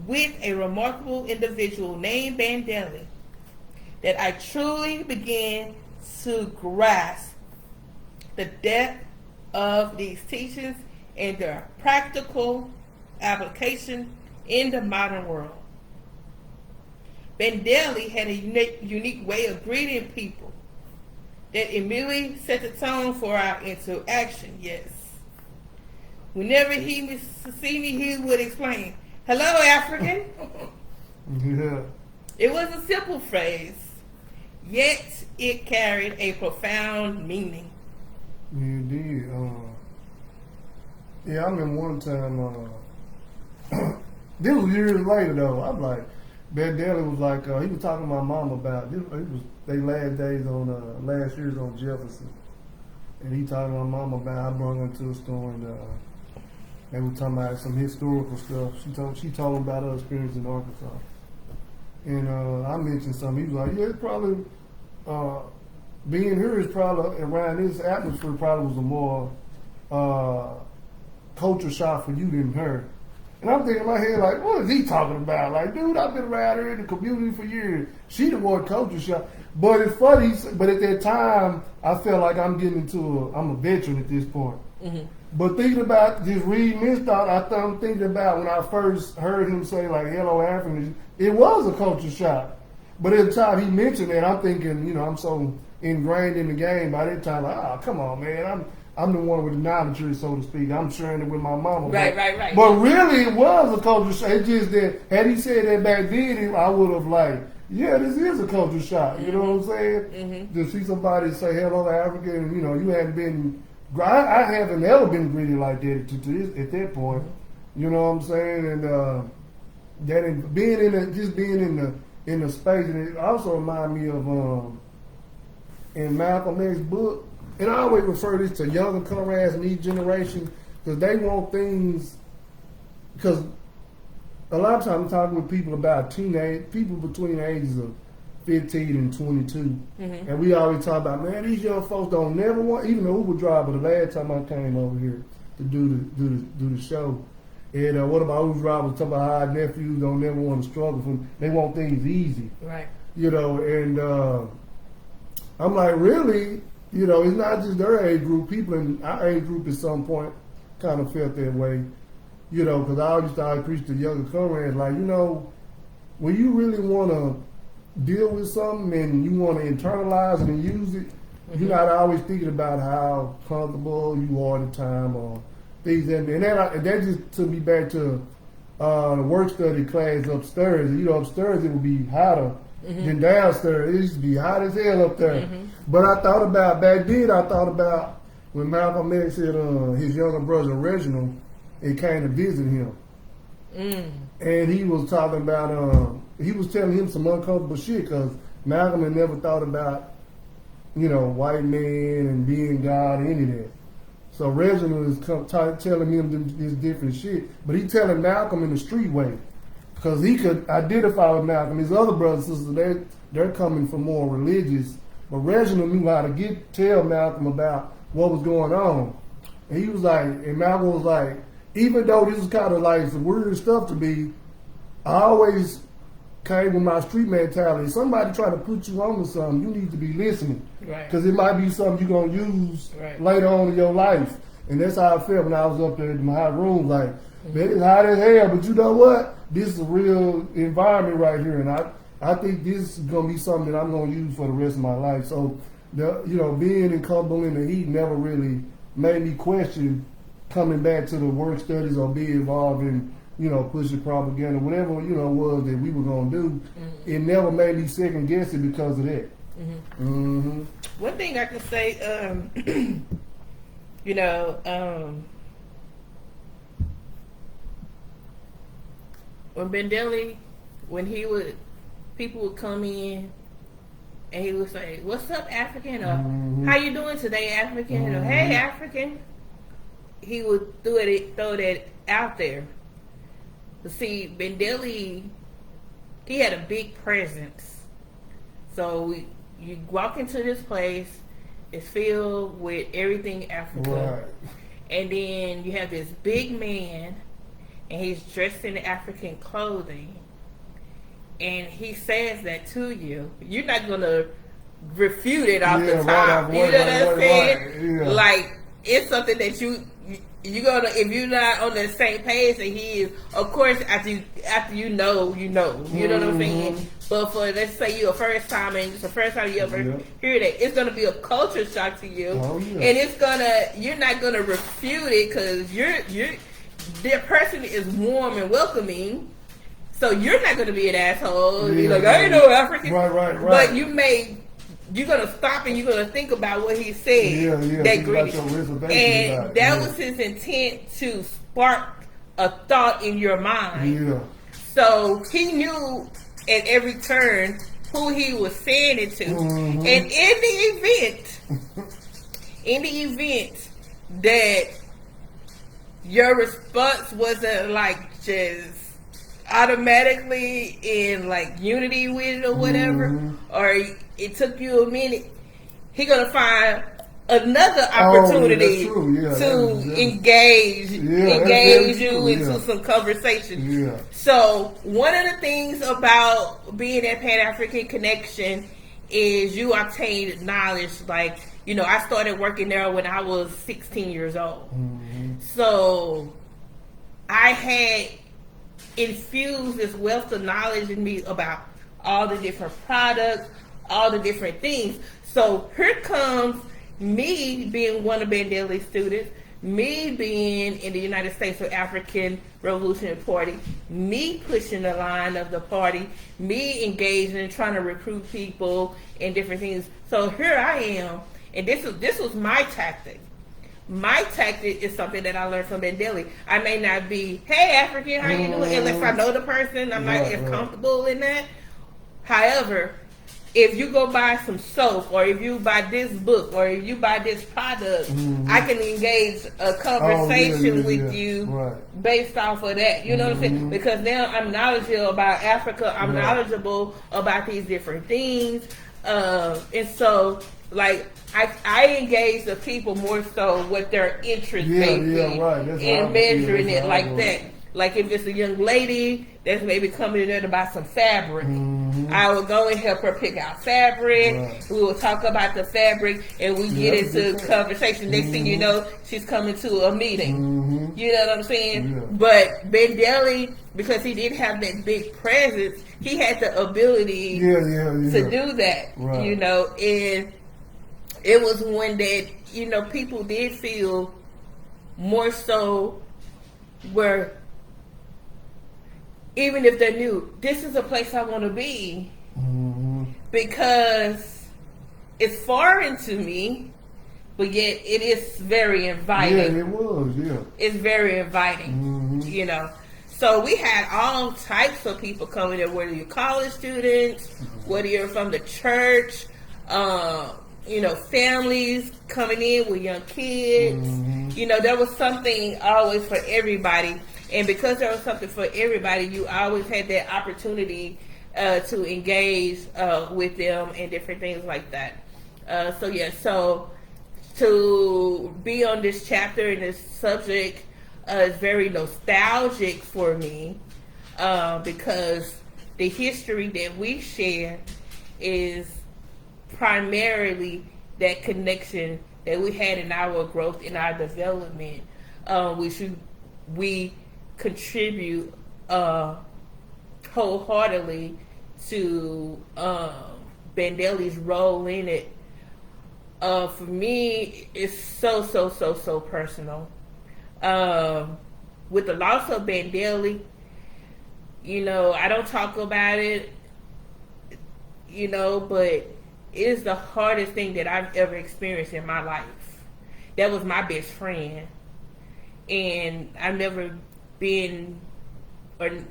with a remarkable individual named Bandeli that I truly began to grasp the depth of these teachings and their practical application in the modern world. Bandeli had a unique way of greeting people that immediately set the tone for our interaction. Yes. Whenever he would see me, he would explain, "Hello, African." Yeah. It was a simple phrase, yet it carried a profound meaning. Yeah, it did. Yeah, I remember one time, this was years later though, I'm like, Bandeli was like, he was talking to my mom about, it was they last days on, last year's on Jefferson. And he talked to my mom about, I brought her to a store and they were talking about some historical stuff. She told him about her experience in Arkansas. And I mentioned something. He was like, yeah, it's probably, being here is probably, around this atmosphere probably was a more culture shock for you than her. And I'm thinking in my head, like, what is he talking about? Like, dude, I've been around here in the community for years. She the more culture shock. But it's funny, but at that time, I felt like I'm a veteran at this point. Mm-hmm. But thinking about just reading this thought, I'm thinking about when I first heard him say, like, hello, African, it was a culture shock. But at the time he mentioned that, I'm thinking, I'm so ingrained in the game by that time, like, oh, come on, man, I'm the one with the knowledge, so to speak. I'm sharing it with my mama. Right. But really, it was a culture shock. It's just that, had he said that back then, I would have like, yeah, this is a culture shock. You know what I'm saying? Mm-hmm. To see somebody say hello to Africa, and you hadn't been. I haven't ever been greeted like that at that point. You know what I'm saying? And being in the space, and it also reminded me of in Malcolm X's book. And I always refer this to younger comrades in each generation because they want things. Because a lot of times I'm talking with people about people between the ages of 15 and 22, mm-hmm. and we always talk about, man, these young folks don't never want. Even the Uber driver, the last time I came over here to do the show, and one of my Uber drivers talking about how our nephews don't never want to struggle. They want things easy, right? And I'm like, really? It's not just their age group. People in our age group at some point kind of felt that way. Because I always used to preach to younger comrades, like, when you really want to deal with something and you want to internalize it and use it, mm-hmm. you're not always thinking about how comfortable you are at the time or things that. And that just took me back to the work study class upstairs. Upstairs it would be hotter. Mm-hmm. Then downstairs, it used to be hot as hell up there. Mm-hmm. But back then, I thought about when Malcolm X said his younger brother Reginald, it came to visit him. Mm. And he was talking about, he was telling him some uncomfortable shit because Malcolm had never thought about, white man and being God and any of that. So Reginald is telling him this different shit. But he telling Malcolm in the street way. Because he could identify with Malcolm. His other brothers and sisters, they're coming from more religious But Reginald knew how to tell Malcolm about what was going on. And he was like, and Malcolm was like, even though this is kind of like some weird stuff to me, I always came with my street mentality. Somebody try to put you on to something, you need to be listening. Right. Because it might be something you're going to use right. later on in your life. And that's how I felt when I was up there in my room. Like, man, it's hot as hell, but you know what? This is a real environment right here. And I think this is going to be something that I'm going to use for the rest of my life. So, being in Cumberland and heat never really made me question coming back to the work studies or be involved in, pushing propaganda, whatever, was that we were going to do. Mm-hmm. It never made me second guess it because of that. Mm-hmm. Mm-hmm. One thing I can say, when Bendelli, people would come in and he would say, "What's up, African?" or mm-hmm. "How you doing today, African?" Mm-hmm. or "Hey, African." He would throw that out there. But see, Bendelli, he had a big presence. So you walk into this place, it's filled with everything Africa. Right. And then you have this big man, and he's dressed in African clothing. And he says that to you. You're not going to refute it off the top. You know what I'm saying? Yeah. Like, it's something that you're gonna, if you're not on the same page that he is, of course, after you know. You know what I'm saying? But for, let's say you're a first time and it's the first time you ever hear that, it's gonna be a culture shock to you. Oh, yeah. And you're not gonna refute it because their person is warm and welcoming. So you're not gonna be an asshole. Yeah, you're like, I ain't no African. Right. But you're going to stop and you're going to think about what he said. Yeah. And that was his intent, to spark a thought in your mind. Yeah. So he knew at every turn who he was saying it to. Mm-hmm. And in the event that your response wasn't like just automatically in like unity with it or whatever, or it took you a minute, he gonna find another opportunity to engage you into some conversation. Yeah. So one of the things about being at Pan African Connection is you obtain knowledge. Like, I started working there when I was 16 years old. Mm-hmm. So I had infused this wealth of knowledge in me about all the different products, all the different things. So here comes me being one of Bendelli's students, me being in the United States of African Revolutionary Party, me pushing the line of the party, me engaging and trying to recruit people and different things. So here I am, and this was my tactic. My tactic is something that I learned from Bendelli. I may not be, "Hey, African, how you doing?" unless I know the person. I'm not as comfortable in that. However, if you go buy some soap, or if you buy this book, or if you buy this product, I can engage a conversation with you based off of that. You know what I'm saying? Because now I'm knowledgeable about Africa. I'm knowledgeable about these different things. And so, like, I engage the people more so what their interest may be in measuring it like that. Like if it's a young lady that's maybe coming in there to buy some fabric, I will go and help her pick out fabric. Right. We will talk about the fabric and we get into conversation. Next thing you know, she's coming to a meeting. You know what I'm saying? Yeah. But Bendelli, because he didn't have that big presence, he had the ability to do that. Right. And it was one that, people did feel more so where, even if they knew, this is a place I want to be, because it's foreign to me, but yet it is very inviting. Yeah, it was, It's very inviting, So we had all types of people coming there, whether you're college students, whether you're from the church, families coming in with young kids. There was something always for everybody. And because there was something for everybody, you always had that opportunity to engage with them and different things like that. So to be on this chapter and this subject is very nostalgic for me because the history that we share is primarily that connection that we had in our growth, in our development, which we contribute wholeheartedly to Bandeli's role in it. For me, it's so personal. With the loss of Bandeli, I don't talk about it, but it is the hardest thing that I've ever experienced in my life. That was my best friend. And I've never been, there's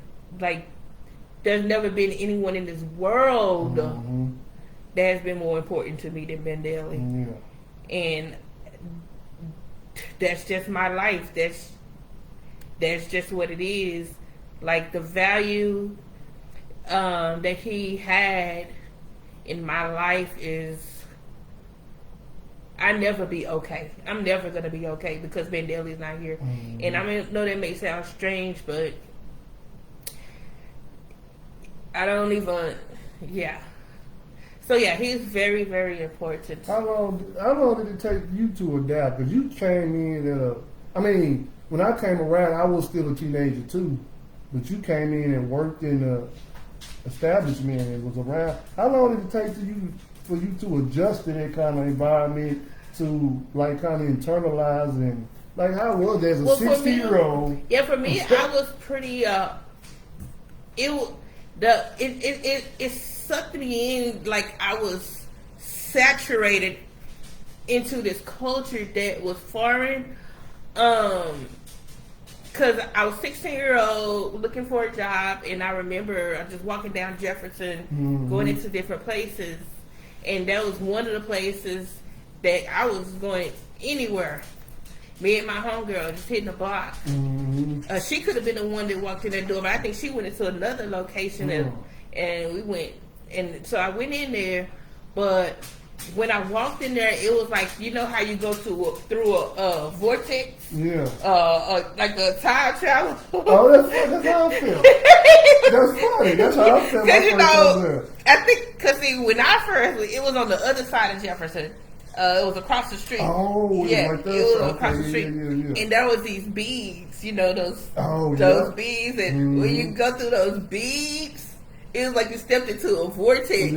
never been anyone in this world that has been more important to me than Bandeli. Yeah. And that's just my life. That's just what it is. Like the value that he had in my life is, I'll never be okay. I'm never gonna be okay because Bandeli's not here. And I know that may sound strange, but I don't even. Yeah. So yeah, he's very, very important. How long did it take you to adapt? Because you came in when I came around, I was still a teenager too. But you came in and worked in the establishment and was around. How long did it take for you to adjust to that kind of environment, to kind of internalize and how was it as a 60-year-old? Yeah, for me, I was pretty. It sucked me in like I was saturated into this culture that was foreign. Because I was 16-year-old looking for a job, and I remember I just walking down Jefferson, going into different places, and that was one of the places that I was going anywhere. Me and my homegirl just hitting the block. She could have been the one that walked in that door, but I think she went into another location, and we went. And so I went in there, but when I walked in there, it was like, how you go through a vortex? Yeah. Like a time travel. Oh, that's how I feel. That's funny. That's how I feel. Because, I think, when I first, it was on the other side of Jefferson. It was across the street. Oh, yeah. Like it was across the street. Yeah. And there was these beads, those beads. And when you go through those beads, it was like you stepped into a vortex,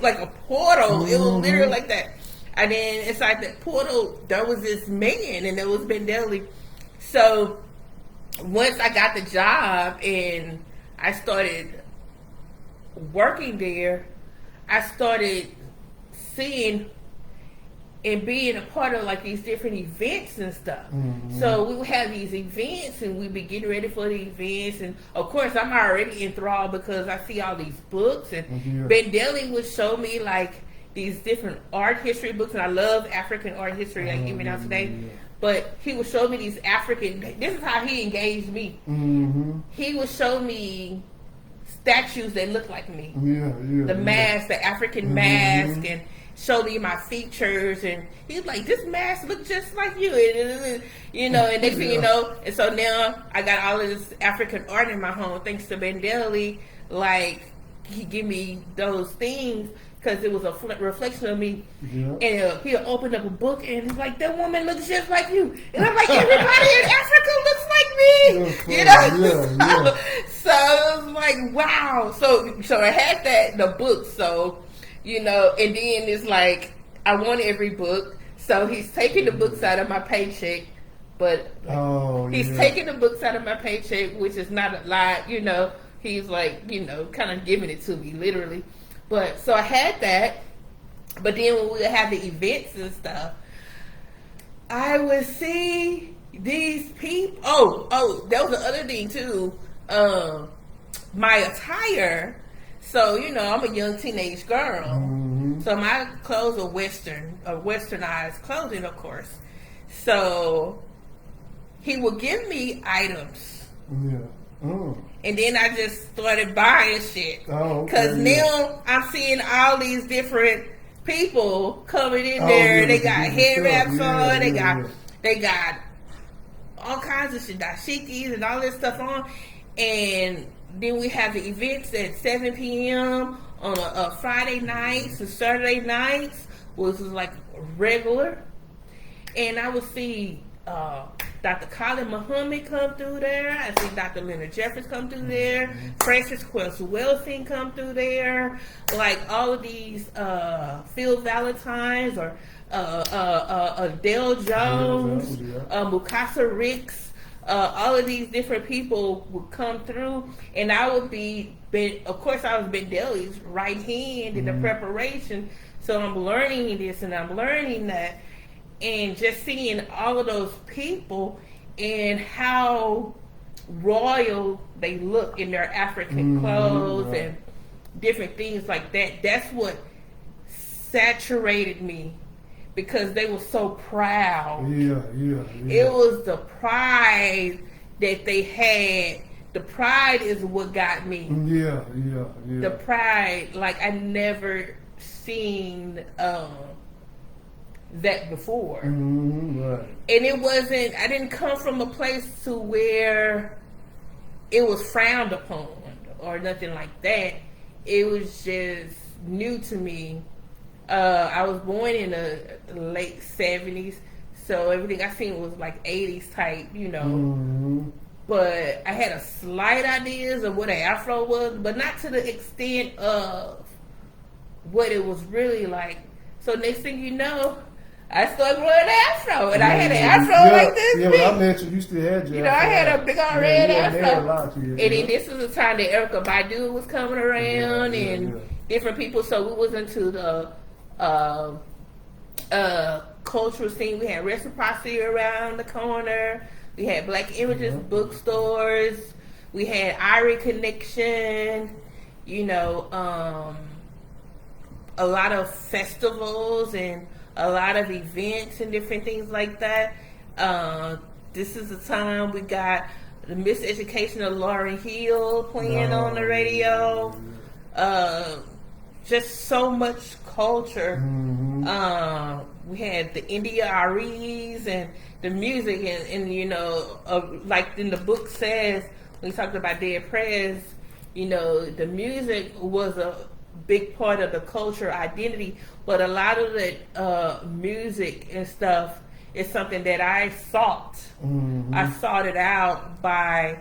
like a portal. It was literally like that. And then inside that portal, there was this man, and it was Bandeli. So once I got the job and I started working there, I started seeing and being a part of like these different events and stuff. So we would have these events and we'd be getting ready for the events, and of course I'm already enthralled because I see all these books, and Bandeli would show me like these different art history books, and I love African art history, like even now today. But he would show me these African, this is how he engaged me. He would show me statues that look like me. The mask, the African mask, and show me my features, and he's like, this mask looks just like you, and next thing you know, and so now I got all of this African art in my home thanks to Bandeli. Like, he give me those things because it was a reflection of me. And he'll open up a book and he's like, that woman looks just like you, and I'm like, everybody in Africa looks like me. So it was like, wow. So I had the book, so and then it's like, I want every book. So he's taking the books out of my paycheck, but he's taking the books out of my paycheck, which is not a lot, He's like, kind of giving it to me, literally. But, so I had that. But then when we would have the events and stuff, I would see these people. Oh, that was the other thing, too. My attire. So, I'm a young teenage girl. So my clothes are westernized clothing, of course. So he would give me items. And then I just started buying shit. Because now I'm seeing all these different people coming in Oh, there. yeah, They the got different hair stuff. wraps Yeah, on. yeah. They got all kinds of shit, dashikis and all this stuff on. And then we have the events at 7 p.m. on a Friday nights and Saturday nights, which is like regular. And I would see Dr. Colin Muhammad come through there. I see Dr. Leonard Jeffers come through there. Francis Quells Wellsing come through there. Like all of these Phil Valentines or Adele Jones, Mukasa Ricks. All of these different people would come through, and I would be, of course, I was Ben Deli's right hand in the preparation. So I'm learning this and I'm learning that, and just seeing all of those people and how royal they look in their African clothes right. and different things like that. That's what saturated me, because they were so proud. Yeah. It was the pride that they had. The pride is what got me. Yeah. The pride, like I never seen that before. Right. And it wasn't, I didn't come from a place to where it was frowned upon or nothing like that. It was just new to me. I was born in the late 70s, so everything I seen was like 80s type, you know. But I had a slight ideas of what an afro was, but not to the extent of what it was really like. So next thing you know, I started growing an afro, and I had an afro like this. Yeah, when I met you still had your You know, I had a big old red afro. And then this was the time that Erykah Badu was coming around and different people. So we was into the cultural scene. We had Reciprocity around the corner. We had Black Images bookstores. We had Irie Connection. You know, a lot of festivals and a lot of events and different things like that. This is the time we got the Miseducation of Lauryn Hill playing on the radio. Just so much culture. We had the India Aries and the music, and you know, like in the book says, when we talked about Dead Prez, you know, the music was a big part of the culture identity, but a lot of the music and stuff is something that I sought. I sought it out by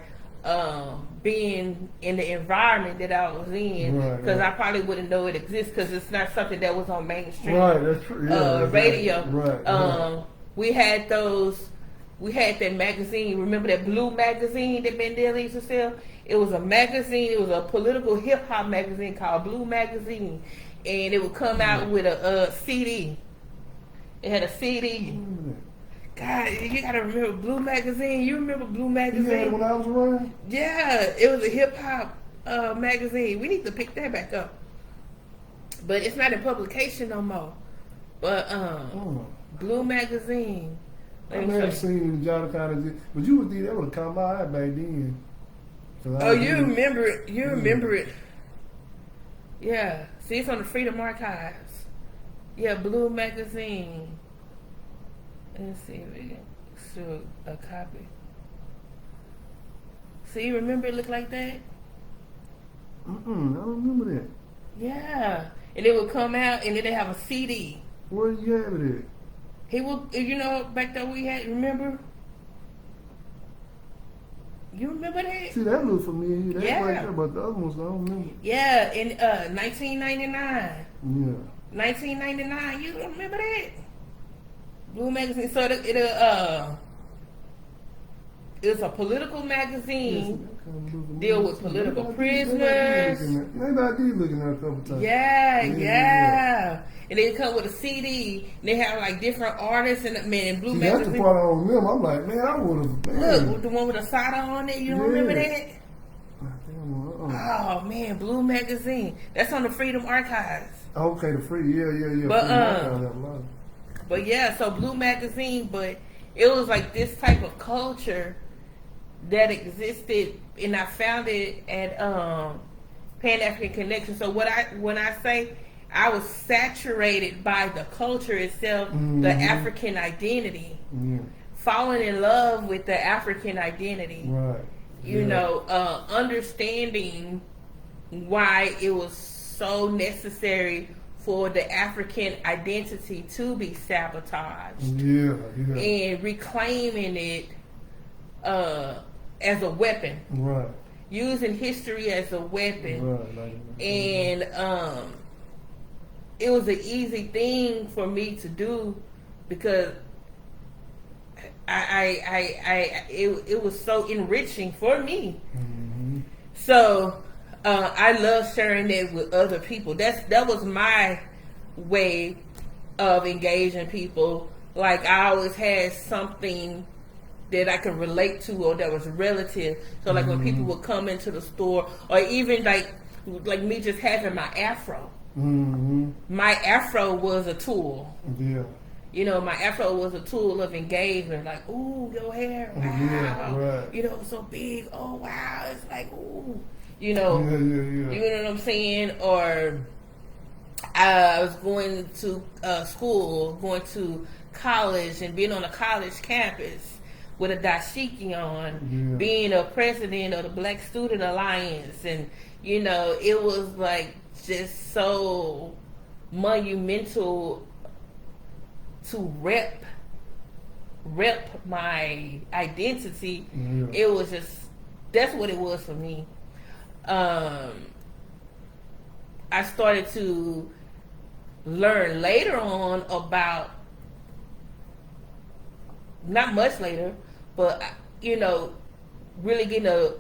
being in the environment that I was in, because I probably wouldn't know it exists, because it's not something that was on mainstream that's true. radio. We had that magazine. Remember that blue magazine that Mandela used to sell? It was a magazine. It was a political hip hop magazine called Blue Magazine, and it would come out with a CD. It had a CD. God, you gotta remember Blue Magazine. You remember Blue Magazine? You had it when I was around? Yeah, it was a hip hop magazine. We need to pick that back up, but it's not in publication no more. But Blue Magazine. I may have seen John Connor, but you was able to come by back then. Oh, you remember it? You remember it? Yeah. See, it's on the Freedom Archives. Yeah, Blue Magazine. Let's see if we can show a copy. See, you remember it looked like that? I don't remember that. Yeah. And it would come out, and then they have a CD. Where you have it at? He will, you know, back there we had, remember? You remember that? See, that looks familiar. That's Yeah. right there, but the other ones I don't remember. Yeah, in 1999. Yeah. 1999, you remember that? Blue Magazine. So it's a political magazine. Deal with political prisoners. Maybe I did look in there a couple times. Yeah. And they come with a CD. And they have like different artists and man. Blue See, that's Magazine. the part I don't remember. I'm like, man, I would have. Look, the one with the Sada on it. You don't remember that? Oh man, Blue Magazine. That's on the Freedom Archives. Okay, the free, yeah. But yeah, so Blue Magazine, but it was like this type of culture that existed, and I found it at Pan African Connection. So when I say I was saturated by the culture itself, the African identity, falling in love with the African identity. Right. You know, understanding why it was so necessary for the African identity to be sabotaged. Yeah. And reclaiming it as a weapon. Right. Using history as a weapon. Right. And it was an easy thing for me to do because it was so enriching for me. So I love sharing that with other people. That was my way of engaging people. Like I always had something that I could relate to or that was relative. So like when people would come into the store, or even like me just having my afro. My afro was a tool. Yeah. You know, my afro was a tool of engagement. Like, ooh, your hair, wow. Yeah, right. You know, it's so big. Oh, wow. It's like, ooh. You know, Yeah. you know what I'm saying? Or I was going to school, going to college, and being on a college campus with a dashiki on, being a president of the Black Student Alliance. And, you know, it was like just so monumental to rep my identity. It was just, that's what it was for me. I started to learn later on about, not much later, but you know, really getting a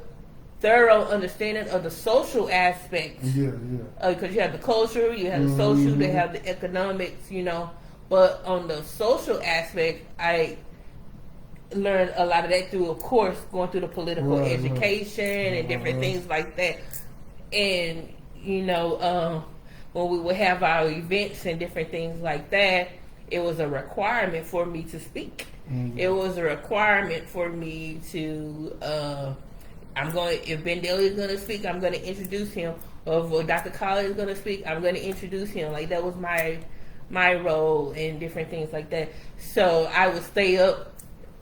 thorough understanding of the social aspects. Because you have the culture, you have the social, they have the economics, you know. But on the social aspect, I learned a lot of that through, of course, going through the political education and different things like that. And, you know, when we would have our events and different things like that, it was a requirement for me to speak. It was a requirement for me to, if Ben Daly is going to speak, I'm going to introduce him. Or if Dr. Collins is going to speak, I'm going to introduce him. Like, that was my role and different things like that. So I would stay up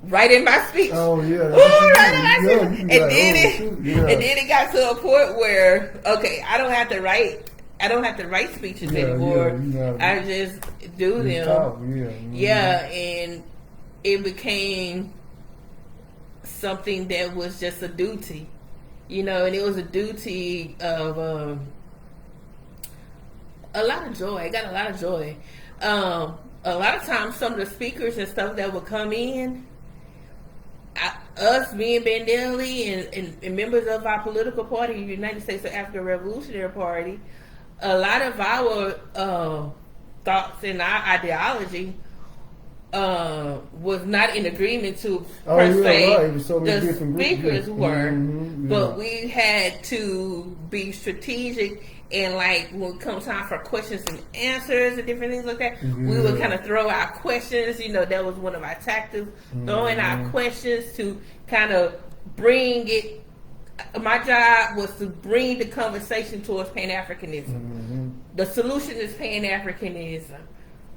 right in my speech. Oh yeah. Right in my speech. And then it got to a point where, okay, I don't have to write speeches anymore. I just do them. Talk, and it became something that was just a duty. You know, and it was a duty of a lot of joy. I got a lot of joy. A lot of times, some of the speakers and stuff that would come in, us being Ben Daly and members of our political party, United States of African Revolutionary Party, a lot of our thoughts and our ideology was not in agreement to per se. Right. So the speakers were, but we had to be strategic. And like when it comes time for questions and answers and different things like that, we would kind of throw our questions. You know, that was one of our tactics, throwing our questions to kind of bring it. My job was to bring the conversation towards Pan-Africanism. The solution is Pan-Africanism.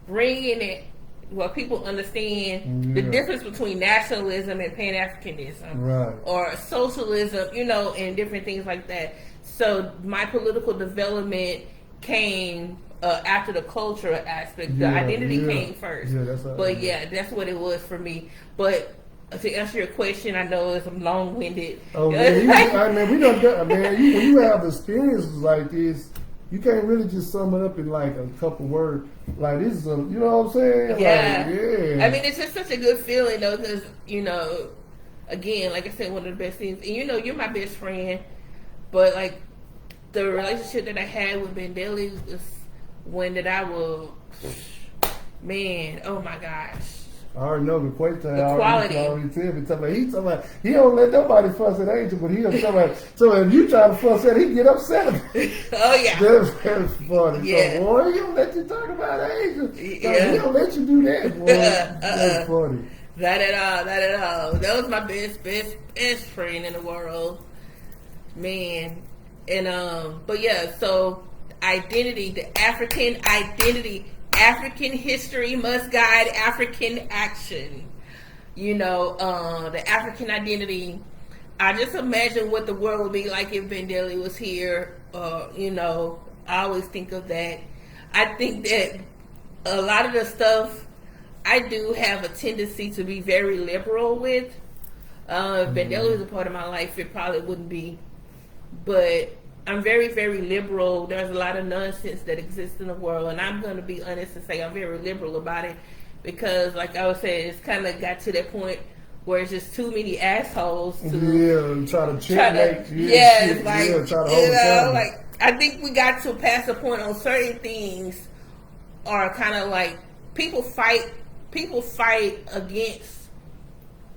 Bringing it where people understand the difference between nationalism and Pan-Africanism, or socialism, you know, and different things like that. So my political development came after the cultural aspect. The identity came first. That's what it was for me. But to answer your question, I know it's long-winded. Oh man, we don't. Man, when you have experiences like this, you can't really just sum it up in like a couple words. Like this is, you know what I'm saying? Yeah. Like, I mean, it's just such a good feeling though, because you know, again, like I said, one of the best things. And you know, you're my best friend, but like the relationship that I had with Ben Daly was one that I will, man, oh my gosh. I already know the quality. The quality. He talking about he don't let nobody fuss at Angel, but he'll talk about. So if you try to fuss at, he get upset. Oh yeah, that's funny. Yeah. So boy, he don't let you talk about Angel. Yeah. He don't let you do that. Boy, that's funny. Not at all. That was my best friend in the world, man. And but yeah, so identity, the African identity. African history must guide African action. The African identity. I just imagine what the world would be like if Bandeli was here. I always think of that. I think that a lot of the stuff I do have a tendency to be very liberal with. If Bandeli was a part of my life, it probably wouldn't be. But I'm very, very liberal. There's a lot of nonsense that exists in the world, and I'm going to be honest and say I'm very liberal about it because, like I was saying, it's kind of got to that point where it's just too many assholes to try to checkmate. I think we got to pass a point on certain things are kind of like people fight against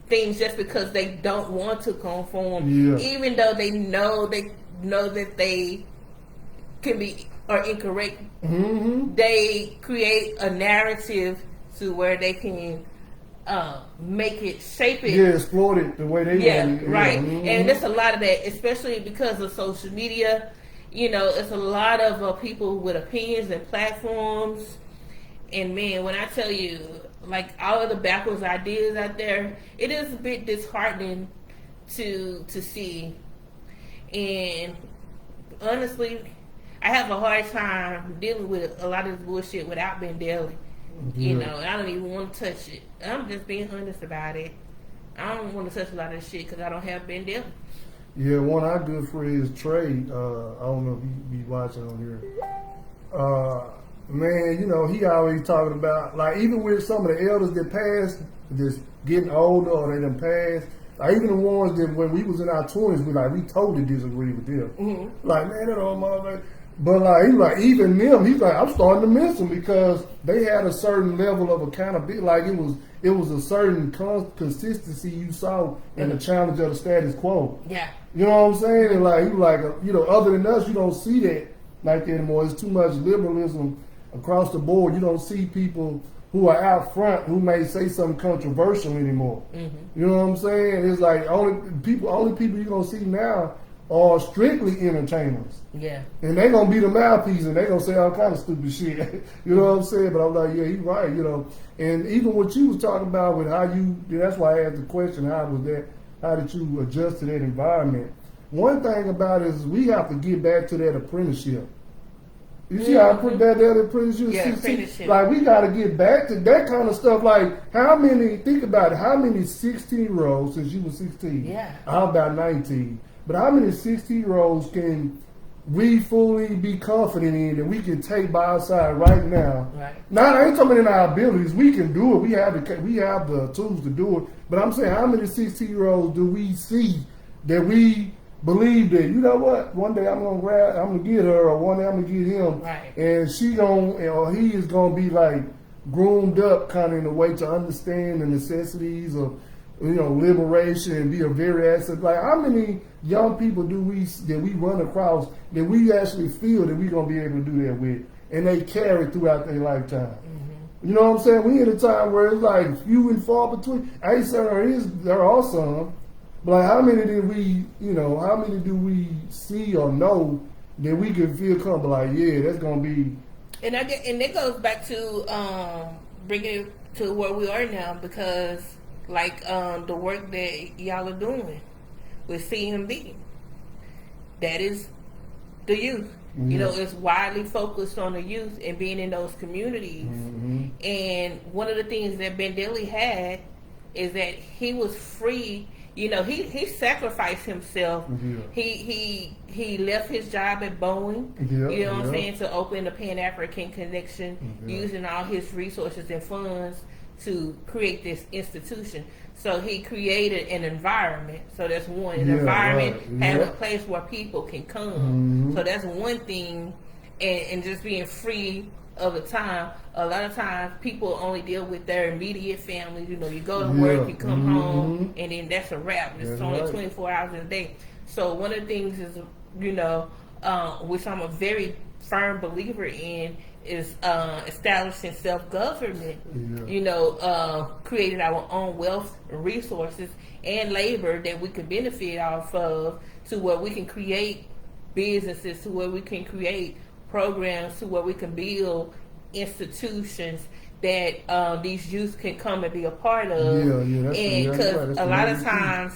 things just because they don't want to conform, even though they know that they can be or incorrect. They create a narrative to where they can make it, shape it, exploit it the way they want it. Right. And there's a lot of that, especially because of social media. It's a lot of people with opinions and platforms. And man, when I tell you, like all of the backwards ideas out there, it is a bit disheartening to see. And honestly, I have a hard time dealing with a lot of this bullshit without Bandeli. And I don't even want to touch it. I'm just being honest about it. I don't want to touch a lot of this shit because I don't have Bandeli. Yeah, one of our good friends, Trey, I don't know if you be watching on here. Man, he always talking about, like, even with some of the elders that passed, just getting older or they done passed, like, even the ones that when we was in our 20s, we totally disagree with them. Like, man, that old motherfucker. But even them, he's like, I'm starting to miss them because they had a certain level of accountability. Like it was a certain consistency you saw in the challenge of the status quo. Yeah. You know what I'm saying? And other than us, you don't see that like that anymore. It's too much liberalism across the board. You don't see people who are out front who may say something controversial anymore. You know what I'm saying? It's like only people you're gonna see now are strictly entertainers. Yeah. And they gonna be the mouthpiece and they gonna say all kind of stupid shit. You know what I'm saying? But I'm like, yeah, he's right, And even what you was talking about with that's why I asked the question, how did you adjust to that environment? One thing about it is we have to get back to that apprenticeship. You see how I put that apprenticeship? Yeah, apprenticeship. Like we gotta get back to that kind of stuff. Like think about it, how many 16-year-olds, since you were 16, I'm about 19, but how many 16-year-olds can we fully be confident in that we can take by our side right now? Right. Now, I ain't talking in our abilities. We can do it. We have the tools to do it. But I'm saying, how many 16-year-olds do we see that we believe that, you know what, one day I'm gonna get her, or one day I'm gonna get him, right, and he is gonna be like groomed up kind of in a way to understand the necessities of liberation and be a very asset. Like, how many young people that we run across that we actually feel that we're gonna be able to do that with, and they carry throughout their lifetime? You know what I'm saying? We in a time where it's like few and far between. I ain't saying there are some, but like how many do we see or know that we can feel comfortable? Like, yeah, that's gonna be. And it goes back to bringing it to where we are now, because like the work that y'all are doing with CMB, that is the youth. It's widely focused on the youth and being in those communities. And one of the things that Bandeli had is that he was free. He sacrificed himself. He left his job at Boeing, what I'm saying, to open the Pan-African Connection, using all his resources and funds to create this institution. So he created an environment. So that's one, environment, having a place where people can come. So that's one thing, and just being free of the time. A lot of times people only deal with their immediate family. You go to work, you come home, and then that's a wrap. It's only 24 hours in a day. So one of the things is, which I'm a very firm believer in, is establishing self-government, creating our own wealth, resources, and labor that we can benefit off of, to where we can create businesses, to where we can create programs to where we can build institutions that these youth can come and be a part of. That's And because a lot of times,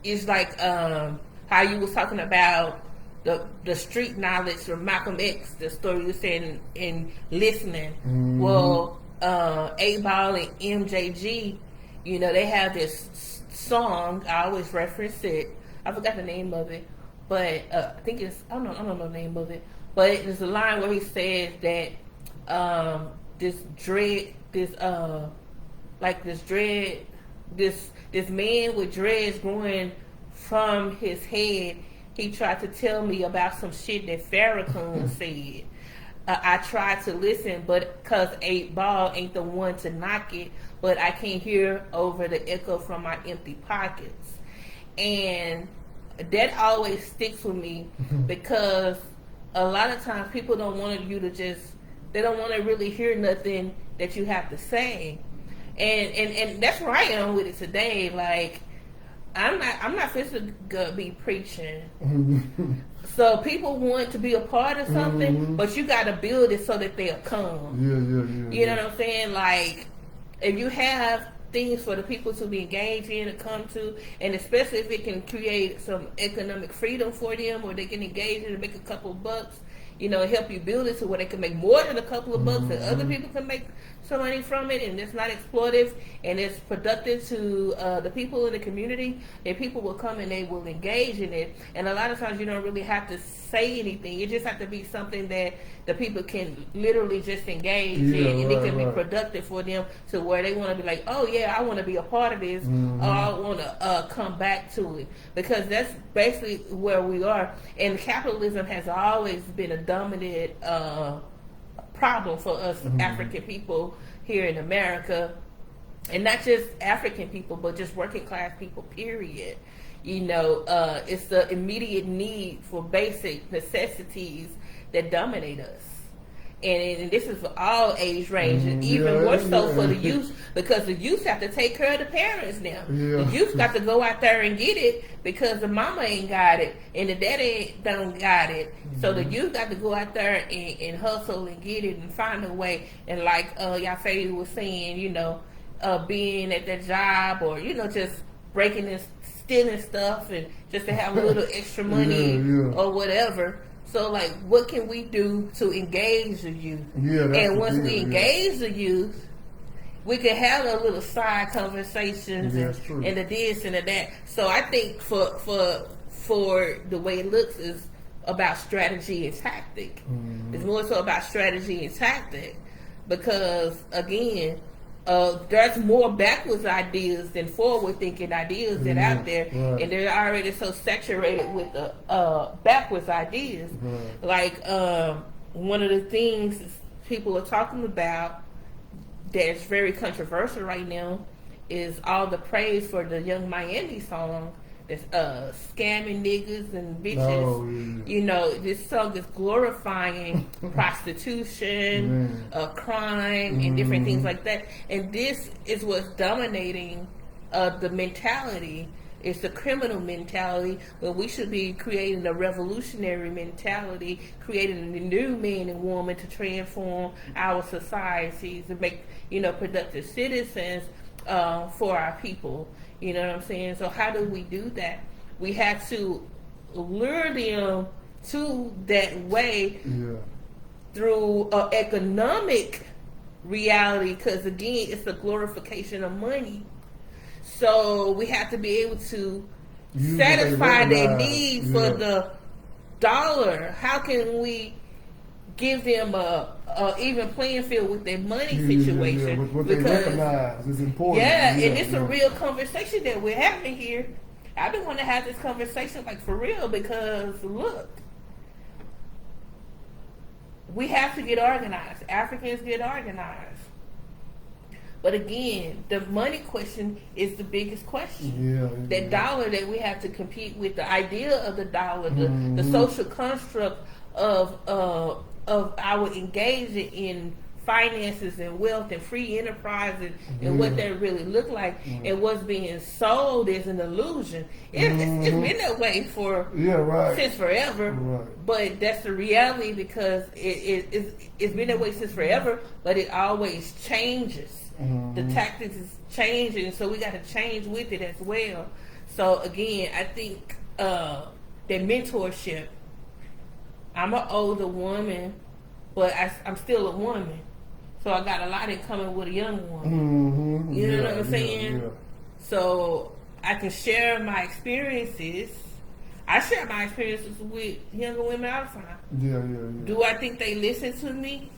it's like how you was talking about the street knowledge from Malcolm X, the story you were saying in listening. Mm-hmm. Well, 8Ball and MJG, they have this song. I always reference it. I forgot the name of it, but I think it's I don't know the name of it. But there's a line where he says that this man with dreads growing from his head, he tried to tell me about some shit that Farrakhan said. I tried to listen, but because 8Ball ain't the one to knock it, but I can't hear over the echo from my empty pockets. And that always sticks with me because a lot of times people don't want you to they don't want to really hear nothing that you have to say. And that's where I am with it today. Like, I'm not supposed to be preaching. So people want to be a part of something, but you got to build it so that they'll come. You know what I'm saying? Like, if you have things for the people to be engaged in and come to, and especially if it can create some economic freedom for them, or they can engage in and make a couple of bucks, help you build it to where they can make more than a couple of bucks, and other people can make some money from it, and it's not exploitive, and it's productive to the people in the community, and people will come and they will engage in it. And a lot of times you don't really have to say anything. You just have to be something that the people can literally just engage in, and it can be productive for them to where they want to be like, oh yeah, I want to be a part of this, or I want to come back to it, because that's basically where we are. And capitalism has always been a dominant problem for us African people here in America, and not just African people, but just working class people, period. It's the immediate need for basic necessities that dominate us. And this is for all age ranges, and even more so for the youth, because the youth have to take care of the parents now. The youth got to go out there and get it because the mama ain't got it and the daddy don't got it. So the youth got to go out there and hustle and get it and find a way. And like Yafe was saying, being at that job, or just breaking and stealing stuff, and just to have a little extra money or whatever. So, like, what can we do to engage the youth? And once we engage the youth, we can have a little side conversations and the this and the that. So I think for the way it looks is about strategy and tactic. It's more so about strategy and tactic, because again, there's more backwards ideas than forward thinking ideas that out there, and they're already so saturated with the backwards ideas. Like one of the things people are talking about that's very controversial right now is all the praise for the Young Miami song that's scamming niggas and bitches. This song is glorifying prostitution, crime, and different things like that. And this is what's dominating the mentality. It's the criminal mentality, when we should be creating a revolutionary mentality, creating a new man and woman to transform our societies and make, productive citizens for our people. You know what I'm saying? So how do we do that? We have to lure them to that way through economic reality, because again, it's the glorification of money. So we have to be able to satisfy their need for the dollar. How can we give them a even playing field with their money situation? With what they recognize is important. And it's a real conversation that we're having here. I've been wanting to have this conversation like for real, because look, we have to get organized. Africans get organized. But again, the money question is the biggest question. That dollar that we have to compete with, the idea of the dollar, the social construct of our engaging in finances and wealth and free enterprise and what that really look like, and what's being sold is an illusion. It's been that way for since forever, but that's the reality because it's been that way since forever, but it always changes. The tactics is changing, so we got to change with it as well. So again, I think that mentorship. I'm an older woman, but I'm still a woman, so I got a lot in common with a young woman. You know what I'm saying? So I can share my experiences. I share my experiences with younger women all the time. Do I think they listen to me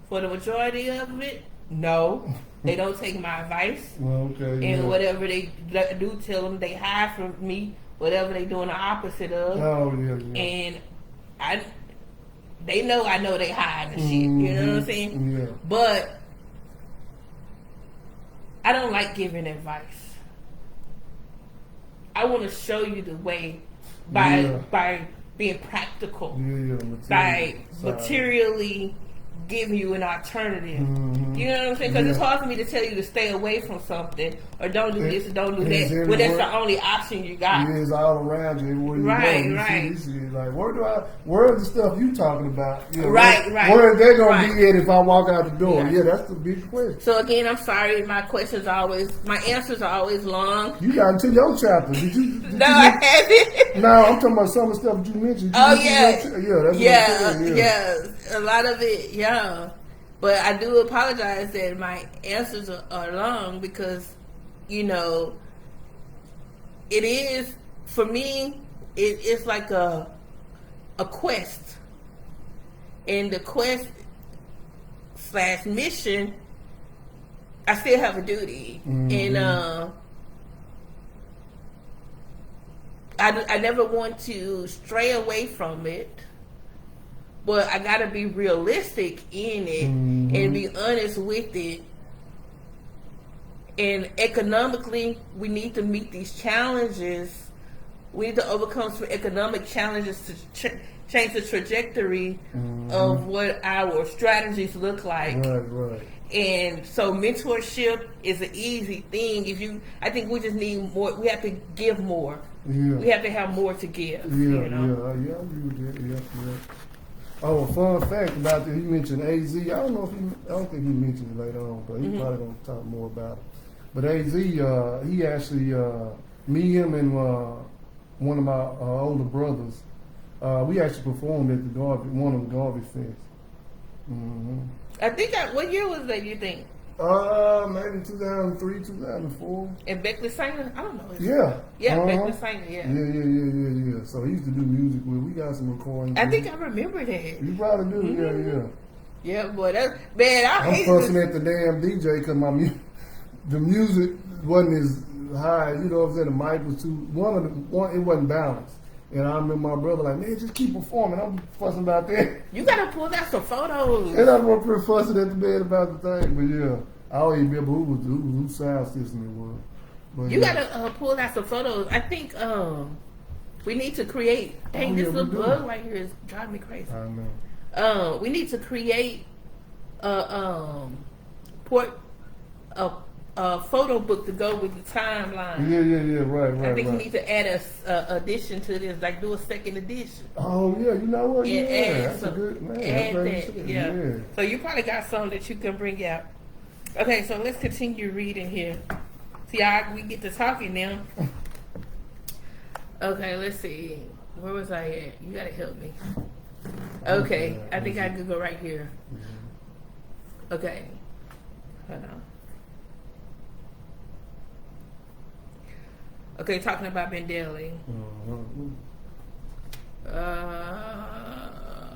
for the majority of it? No. They don't take my advice. And whatever they do, tell them they hide from me. Whatever they doing the opposite of. And they know I know they hide and shit. You know what I'm saying? But I don't like giving advice. I want to show you the way by being practical, by materially giving you an alternative. You know what I'm saying? Because it's hard for me to tell you to stay away from something or don't do this or don't do that when that's the only option you got. It's all around you. Everywhere you go, you see, like, where is the stuff you talking about? You know, where are they going to be at if I walk out the door? That's the big question. So again, I'm sorry, my answers are always long. You got into your chapter. Did you No, I haven't. No, I'm talking about some of the stuff you mentioned. A lot of it, but I do apologize that my answers are long because, you know, it is, for me, it's like a quest. And the quest / mission, I still have a duty. And I never want to stray away from it. But I gotta be realistic in it and be honest with it. And economically, we need to meet these challenges. We need to overcome some economic challenges to change the trajectory of what our strategies look like. And so mentorship is an easy thing. I think we just need more. We have to give more. We have to have more to give. I agree with that. Oh, a fun fact about that, he mentioned AZ. I don't think he mentioned it later on, but he's probably going to talk more about it. But AZ, he actually, him, and one of my older brothers, we actually performed at one of the Garvey Fests. I think what year was that, you think? Maybe 2003, 2004. And Beckley Singer? I don't know. Beckley Singer, Yeah. So he used to do music with. We got some recordings. I think I remember that. You probably do, Yeah, boy, I'm fussing at the damn DJ because the music wasn't as high. You know what I'm saying? The mic was too, it wasn't balanced. And I remember my brother like, man, just keep performing. I'm fussing about that. You gotta pull out some photos. And I was pretty fussing at the bed about the thing. But I don't even remember whose sound system it was. But you gotta pull out some photos. I think we need to create. Dang, this little bug right here is driving me crazy. I know. We need to create a photo book to go with the timeline. Right. I think we need to add a addition to this, like do a second edition. Oh yeah, you know what? That's a good man. Add that. So you probably got some that you can bring out. Okay, so let's continue reading here. See how we get to talking now. Okay, let's see. Where was I at? You gotta help me. Okay, I think I could go right here. Okay, hold on. Okay, talking about Ben Daly.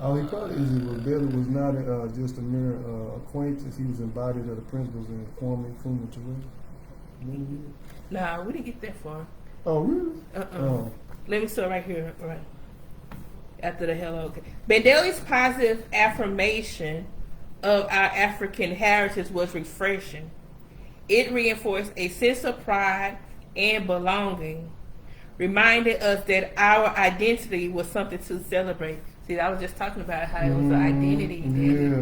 All he probably is that Daly was not just a mere acquaintance. He was embodied of the principles in forming Fuma. Nah, we didn't get that far. Oh, really? Oh. Let me start right here. Right after the hello. Okay. Ben Daly's positive affirmation of our African heritage was refreshing. It reinforced a sense of pride and belonging, reminding us that our identity was something to celebrate. See, I was just talking about how it was the identity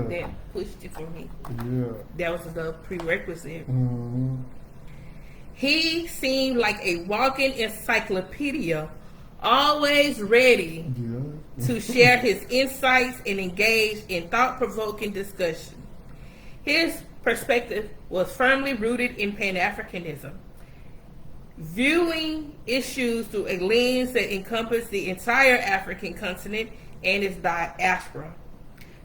that pushed it for me. Yeah. That was the prerequisite. Mm-hmm. He seemed like a walking encyclopedia, always ready to share his insights and engage in thought-provoking discussion. His perspective was firmly rooted in Pan-Africanism, viewing issues through a lens that encompassed the entire African continent and its diaspora.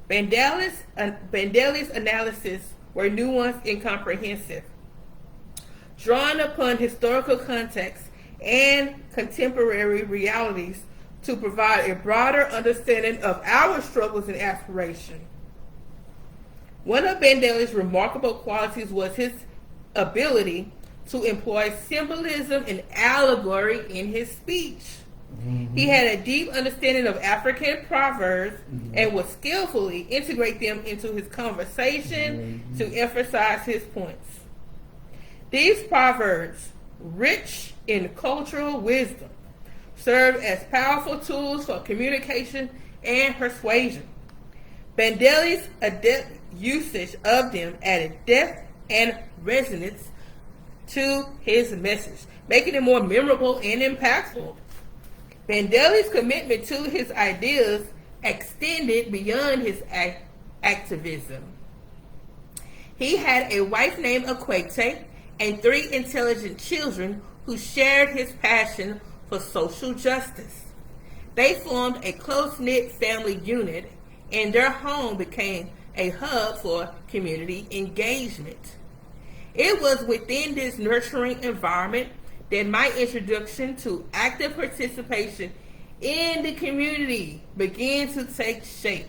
Bandeli's analysis were nuanced and comprehensive, drawing upon historical context and contemporary realities to provide a broader understanding of our struggles and aspirations. One of Bandeli's remarkable qualities was his ability to employ symbolism and allegory in his speech. Mm-hmm. He had a deep understanding of African proverbs and would skillfully integrate them into his conversation to emphasize his points. These proverbs, rich in cultural wisdom, serve as powerful tools for communication and persuasion. Bandeli's adept usage of them added depth and resonance to his message, making it more memorable and impactful. Bandeli's commitment to his ideas extended beyond his activism. He had a wife named Equate and 3 intelligent children who shared his passion for social justice. They formed a close-knit family unit, and their home became a hub for community engagement. It was within this nurturing environment that my introduction to active participation in the community began to take shape.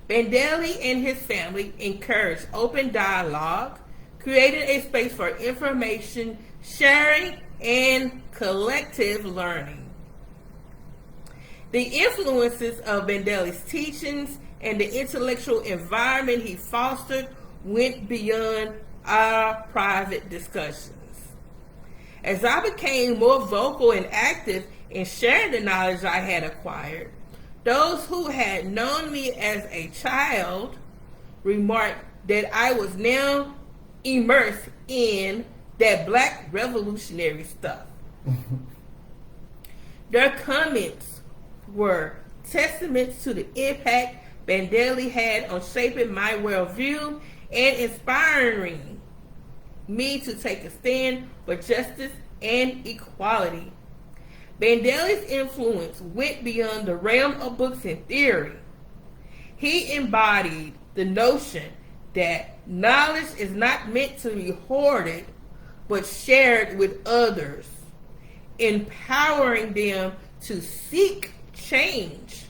Bandeli and his family encouraged open dialogue, created a space for information sharing and collective learning. The influences of Bandeli's teachings and the intellectual environment he fostered went beyond our private discussions. As I became more vocal and active in sharing the knowledge I had acquired, those who had known me as a child remarked that I was now immersed in that black revolutionary stuff. Their comments were testaments to the impact Bandeli had on shaping my worldview and inspiring me to take a stand for justice and equality. Bandeli's influence went beyond the realm of books and theory. He embodied the notion that knowledge is not meant to be hoarded, but shared with others, empowering them to seek change.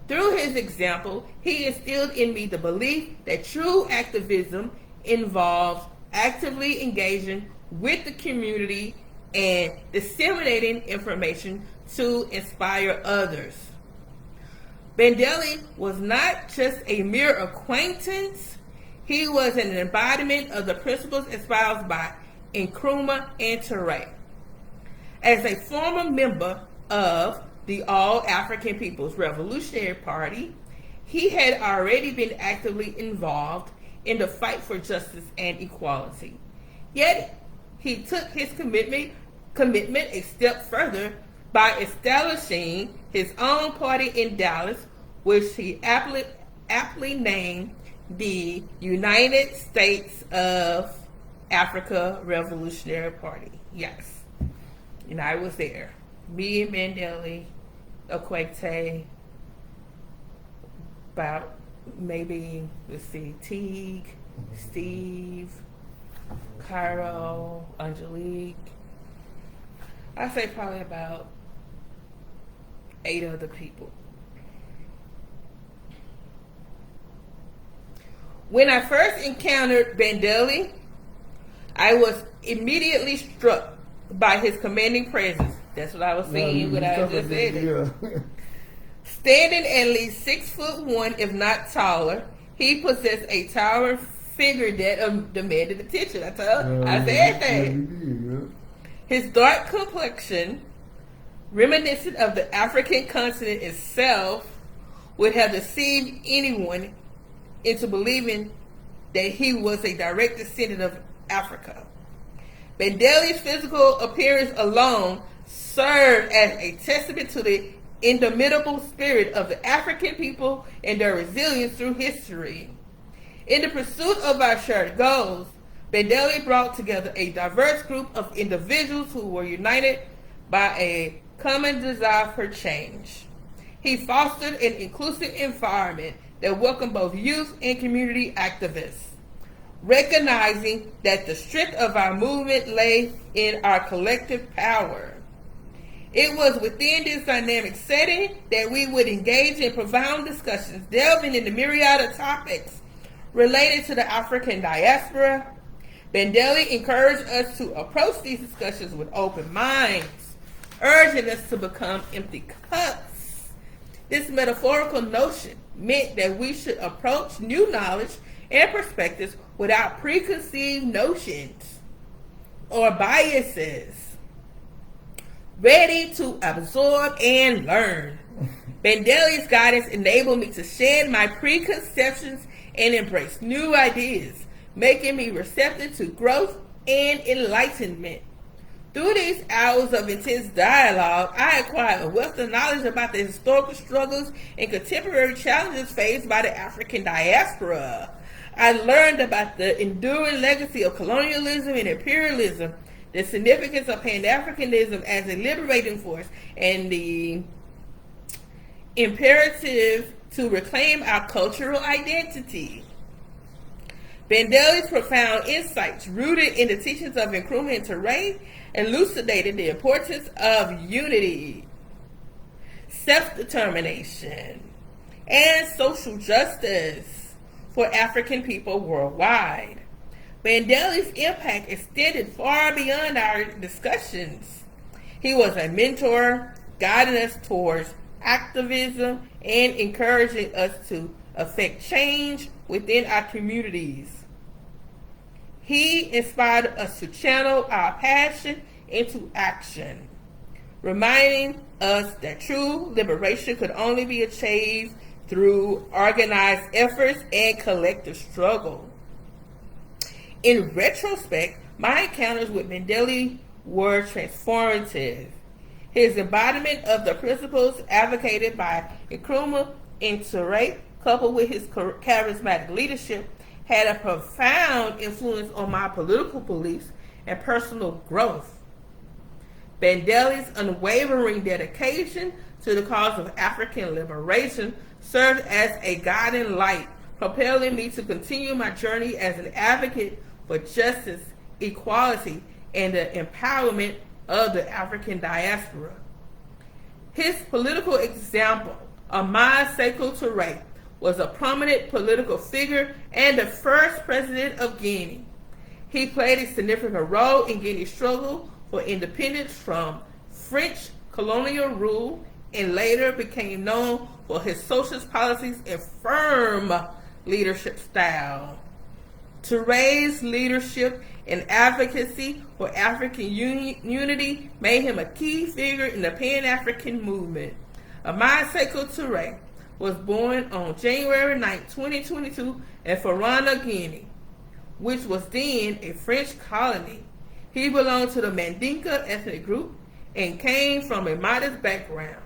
Through his example, he instilled in me the belief that true activism involves actively engaging with the community and disseminating information to inspire others. Bandeli was not just a mere acquaintance, he was an embodiment of the principles espoused by Nkrumah and Ture. As a former member of the All African People's Revolutionary Party, he had already been actively involved in the fight for justice and equality. Yet, he took his commitment a step further by establishing his own party in Dallas, which he aptly named the United States of Africa Revolutionary Party. Yes. And I was there. Me and Bandeli, Equate, about maybe, Teague, Steve, Cairo, Angelique. I'd say probably about 8 other people. When I first encountered Bandeli, I was immediately struck by his commanding presence. That's what I was saying when I just said it. Yeah. Standing at least 6'1", if not taller, he possessed a towering figure that demanded attention. I said that. His dark complexion, reminiscent of the African continent itself, would have deceived anyone into believing that he was a direct descendant of Africa. Bandeli's physical appearance alone served as a testament to the indomitable spirit of the African people and their resilience through history. In the pursuit of our shared goals, Bandeli brought together a diverse group of individuals who were united by a common desire for change. He fostered an inclusive environment that welcomed both youth and community activists, recognizing that the strength of our movement lay in our collective power. It was within this dynamic setting that we would engage in profound discussions, delving into myriad of topics related to the African diaspora. Bandeli encouraged us to approach these discussions with open minds, urging us to become empty cups. This metaphorical notion meant that we should approach new knowledge and perspectives without preconceived notions or biases, ready to absorb and learn. Bandeli's guidance enabled me to shed my preconceptions and embrace new ideas, making me receptive to growth and enlightenment. Through these hours of intense dialogue, I acquired a wealth of knowledge about the historical struggles and contemporary challenges faced by the African diaspora. I learned about the enduring legacy of colonialism and imperialism, the significance of Pan-Africanism as a liberating force, and the imperative to reclaim our cultural identity. Bandeli's profound insights, rooted in the teachings of Nkrumah and Ture, elucidated the importance of unity, self-determination, and social justice for African people worldwide. Bandeli's impact extended far beyond our discussions. He was a mentor, guiding us towards activism and encouraging us to affect change within our communities. He inspired us to channel our passion into action, reminding us that true liberation could only be achieved through organized efforts and collective struggle. In retrospect, my encounters with Bandeli were transformative. His embodiment of the principles advocated by Nkrumah and Ture, coupled with his charismatic leadership, had a profound influence on my political beliefs and personal growth. Bandeli's unwavering dedication to the cause of African liberation served as a guiding light, propelling me to continue my journey as an advocate for justice, equality, and the empowerment of the African diaspora. His political example, Ahmad Sekou Touré, was a prominent political figure and the first president of Guinea. He played a significant role in Guinea's struggle for independence from French colonial rule and later became known for his socialist policies and firm leadership style. Touré's leadership and advocacy for African unity made him a key figure in the Pan-African movement. Ahmad Sekou Touré was born on January 9, 2022 in Farana, Guinea, which was then a French colony. He belonged to the Mandinka ethnic group and came from a modest background.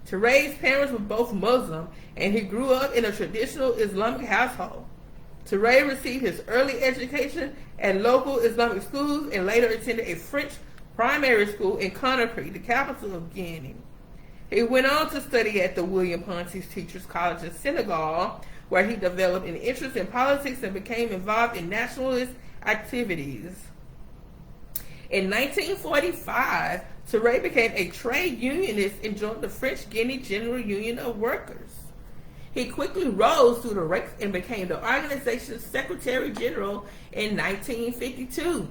Touré's parents were both Muslim, and he grew up in a traditional Islamic household. Touré received his early education at local Islamic schools and later attended a French primary school in Conakry, the capital of Guinea. He went on to study at the William Ponty Teachers College in Senegal, where he developed an interest in politics and became involved in nationalist activities. In 1945, Touré became a trade unionist and joined the French Guinea General Union of Workers. He quickly rose through the ranks and became the organization's Secretary General in 1952.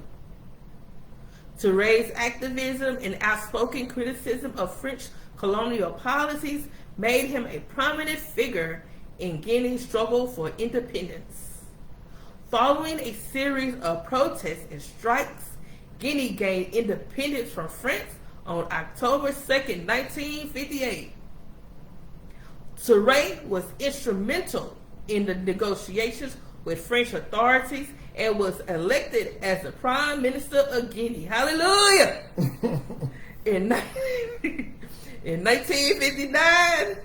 Touré's activism and outspoken criticism of French colonial policies made him a prominent figure in Guinea's struggle for independence. Following a series of protests and strikes Guinea gained independence from France on October 2nd, 1958. Touré was instrumental in the negotiations with French authorities and was elected as the Prime Minister of Guinea. Hallelujah! In 1959,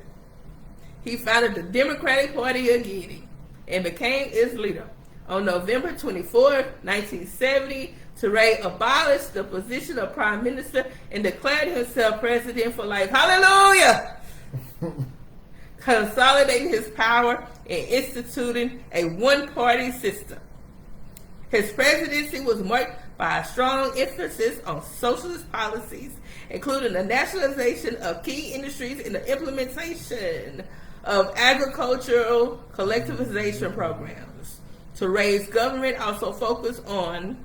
he founded the Democratic Party of Guinea and became its leader. On November 24, 1970, Touré abolished the position of Prime Minister and declared himself president for life. Hallelujah! Consolidating his power and instituting a one-party system. His presidency was marked by a strong emphasis on socialist policies, including the nationalization of key industries and the implementation of agricultural collectivization programs. Touré's government also focused on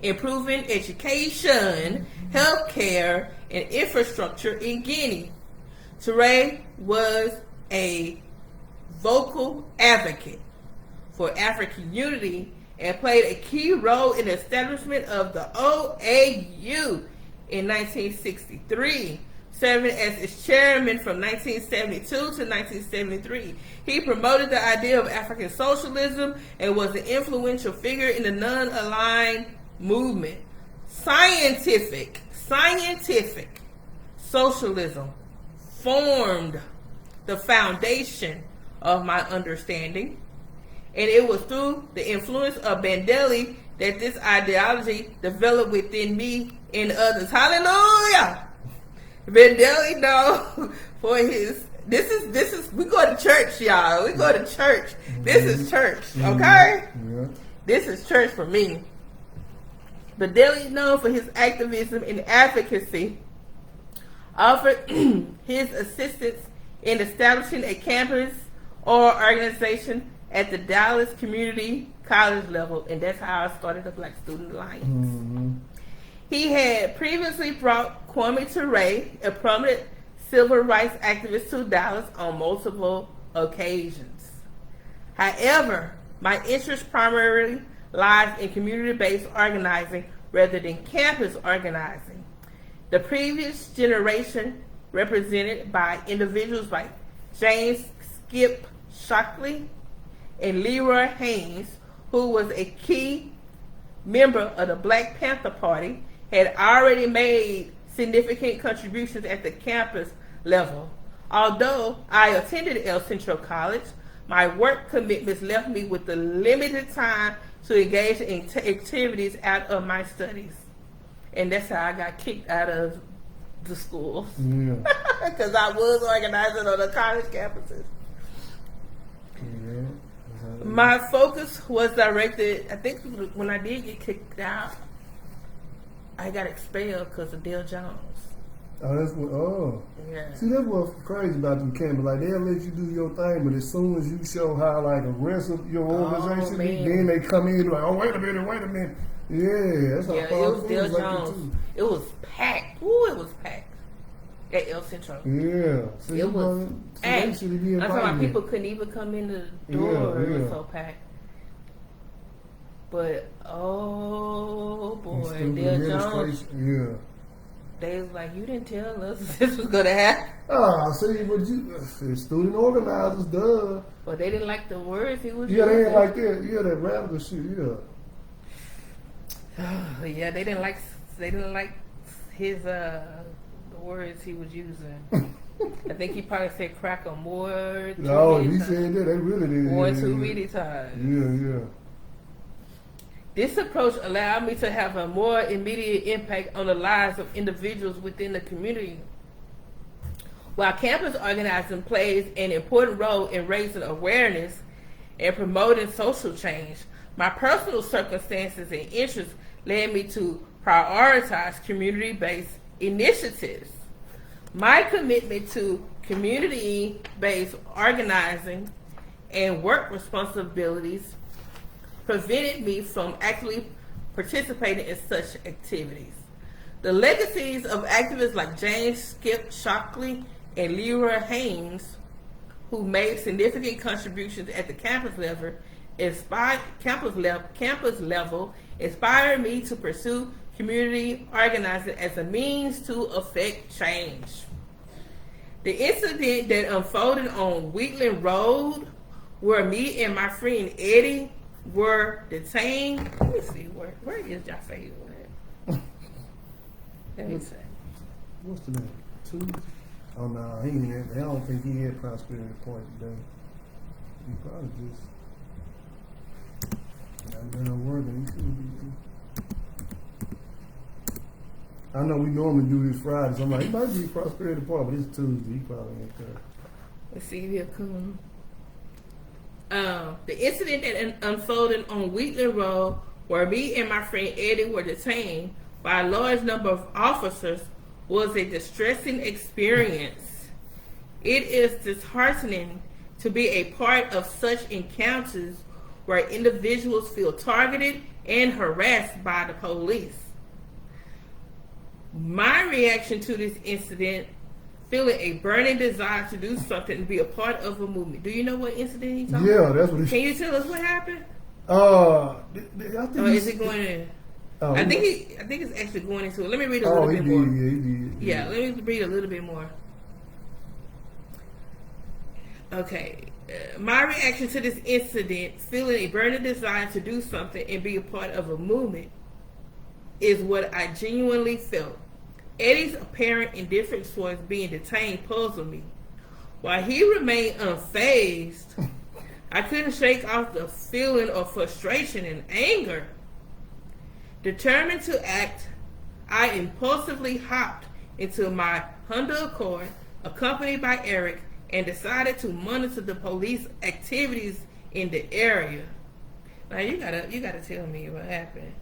improving education, healthcare, and infrastructure in Guinea. Touré was a vocal advocate for African unity and played a key role in the establishment of the OAU in 1963, serving as its chairman from 1972 to 1973. He promoted the idea of African socialism and was an influential figure in the non-aligned movement. Scientific socialism formed the foundation of my understanding, and it was through the influence of Bandeli that this ideology developed within me and others. Hallelujah! Bandeli known for his this is we go to church, y'all. We go to church. This is church, okay? Yeah. This is church for me. Bandeli is known for his activism and advocacy, offered his assistance in establishing a campus or organization at the Dallas Community College level, and that's how I started the Black Student Alliance. Mm-hmm. He had previously brought Kwame Ture, a prominent civil rights activist, to Dallas on multiple occasions. However, my interest primarily lies in community-based organizing rather than campus organizing. The previous generation, represented by individuals like James Skip Shockley and Leroy Haynes, who was a key member of the Black Panther Party, had already made significant contributions at the campus level. Although I attended El Centro College, my work commitments left me with the limited time to engage in activities out of my studies. And that's how I got kicked out of the schools. Yeah. Because I was organizing on the college campuses. Yeah. My focus was directed, I think when I did get kicked out, I got expelled because of Dale Jones. Oh, that's what. Oh, Yeah. see, that's what's crazy about them campus. Like they'll let you do your thing, but as soon as you show how like aggressive your organization is, man. then they come in like, oh, wait a minute. Yeah, that's how Yeah, it was Dale Jones. It was packed. Ooh, it was packed at El Centro. Yeah, see, It was so they packed. should be I'm talking about invited. people couldn't even come in the door. It was Yeah. so packed. But oh boy, Stupid Dale Jones. administration. Yeah. They was like, you didn't tell us this was gonna happen. Ah, see, but you, student organizers, duh. But they didn't like the words he was Yeah, they using. ain't like that. Yeah, that radical shit. Yeah. Yeah, they didn't like his the words he was using. I think he probably said cracker more. No, he said that. They really did. More Yeah, too yeah. many times. Yeah. This approach allowed me to have a more immediate impact on the lives of individuals within the community. While campus organizing plays an important role in raising awareness and promoting social change, my personal circumstances and interests led me to prioritize community-based initiatives. My commitment to community-based organizing and work responsibilities prevented me from actually participating in such activities. The legacies of activists like James Skip Shockley and Leroy Haynes, who made significant contributions at the campus level campus level inspired me to pursue community organizing as a means to affect change. The incident that unfolded on Wheatland Road, where me and my friend Eddie were detained. Let me see, where is Jaffe at? Let me see. What's the name? Tuesday? Oh no, he ain't. I don't think he had prosperity point today. He probably just not been working. He could be. I know we normally do this Friday, so I'm like, he might be prosperity point, but it's Tuesday. He probably ain't there. Let's see if he'll come. The incident that unfolded on Wheatland Road, where me and my friend Eddie were detained by a large number of officers, was a distressing experience. It is disheartening to be a part of such encounters where individuals feel targeted and harassed by the police. My reaction to this incident, feeling a burning desire to do something and be a part of a movement. Do you know what incident he's talking about? Yeah, that's what he's. Can you tell us what happened? I think Or is it going in? Oh, I think it's actually going into it. Let me read a little bit more. Yeah, he did. Yeah, let me read a little bit more. Okay. My reaction to this incident, feeling a burning desire to do something and be a part of a movement, is what I genuinely felt. Eddie's apparent indifference towards being detained puzzled me. While he remained unfazed, I couldn't shake off the feeling of frustration and anger. Determined to act, I impulsively hopped into my Honda Accord, accompanied by Eric, and decided to monitor the police activities in the area. Now you gotta tell me what happened.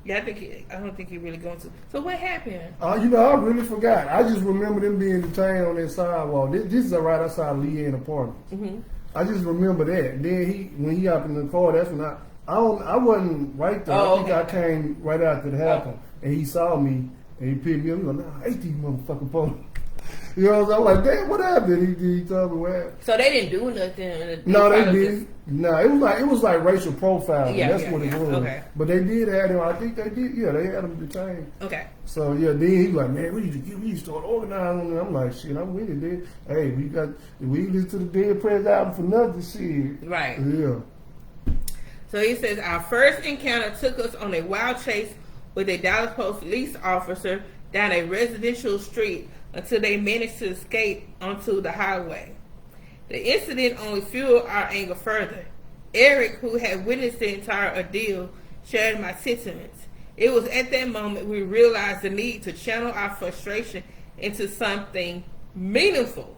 Yeah, I don't think he really going to. So what happened? I really forgot. I just remember them being detained on that sidewalk. This is right outside Leanne Apartments. Mm-hmm. I just remember that. And then when he hopped in the car, that's when I wasn't right there. Oh, I think I came right after it happened, and he saw me and he picked me up. He was like, "Nah, I hate these motherfucking police." You know, so I was like, "Damn, what happened?" He told me what happened. So they didn't do nothing. No, they didn't. No, it was like racial profiling. That's what it was. Okay. But they did have him. I think they did. Yeah, they had him detained. Okay. So yeah, then he was like, "Man, we need to start organizing." I'm like, "Shit, I'm with it, dude. Hey, we listen to the Dead Prez album for nothing, shit." Right. Yeah. So he says, our first encounter took us on a wild chase with a Dallas police officer down a residential street until they managed to escape onto the highway. The incident only fueled our anger further. Eric, who had witnessed the entire ordeal, shared my sentiments. It was at that moment we realized the need to channel our frustration into something meaningful.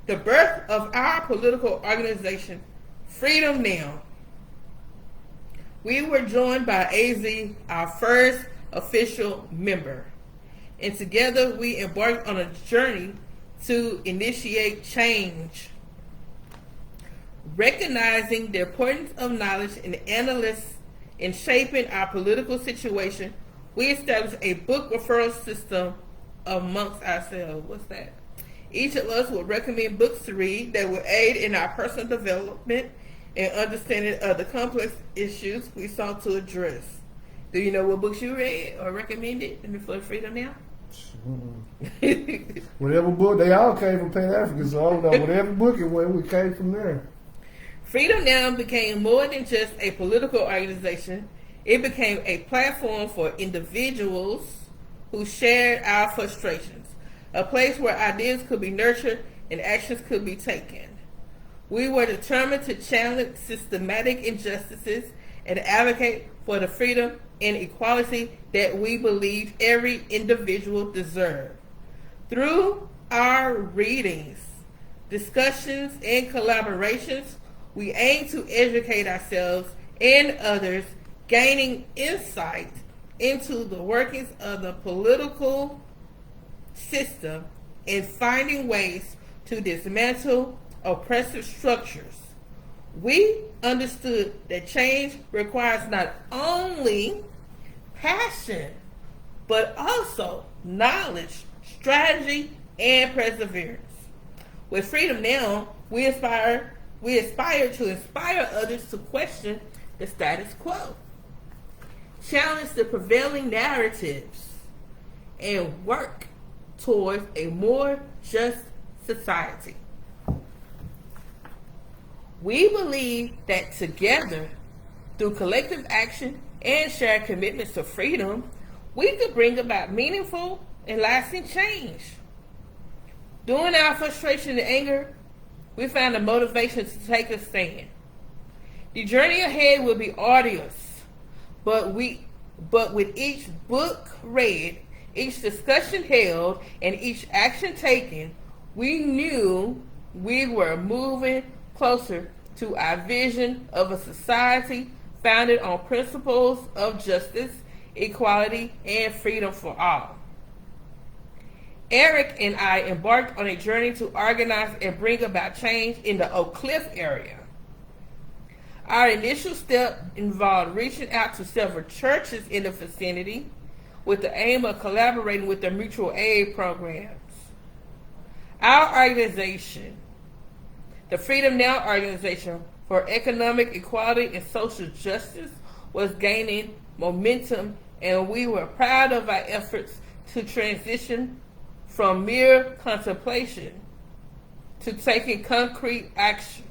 The birth of our political organization, Freedom Now. We were joined by AZ, our first official member, and together we embarked on a journey to initiate change. Recognizing the importance of knowledge and analysis in shaping our political situation, we established a book referral system amongst ourselves. What's that? Each of us would recommend books to read that would aid in our personal development and understanding of the complex issues we sought to address. Do you know what books you read or recommended for Freedom Now? Whatever book, they all came from Pan Africa, so I don't know. Whatever book it was, we came from there. Freedom Now became more than just a political organization. It became a platform for individuals who shared our frustrations, a place where ideas could be nurtured and actions could be taken. We were determined to challenge systematic injustices and advocate for the freedom and equality that we believe every individual deserves. Through our readings, discussions, and collaborations, we aim to educate ourselves and others, gaining insight into the workings of the political system and finding ways to dismantle oppressive structures. We understood that change requires not only passion, but also knowledge, strategy, and perseverance. With Freedom Now, we aspire We aspire to inspire others to question the status quo, challenge the prevailing narratives, and work towards a more just society. We believe that together, through collective action and shared commitments to freedom, we could bring about meaningful and lasting change. During our frustration and anger, we found the motivation to take a stand. The journey ahead will be arduous, but with each book read, each discussion held, and each action taken, we knew we were moving closer to our vision of a society founded on principles of justice, equality, and freedom for all. Eric and I embarked on a journey to organize and bring about change in the Oak Cliff area. Our initial step involved reaching out to several churches in the vicinity with the aim of collaborating with their mutual aid programs. Our organization, the Freedom Now Organization for Economic Equality and Social Justice, was gaining momentum, and we were proud of our efforts to transition from mere contemplation to taking concrete action.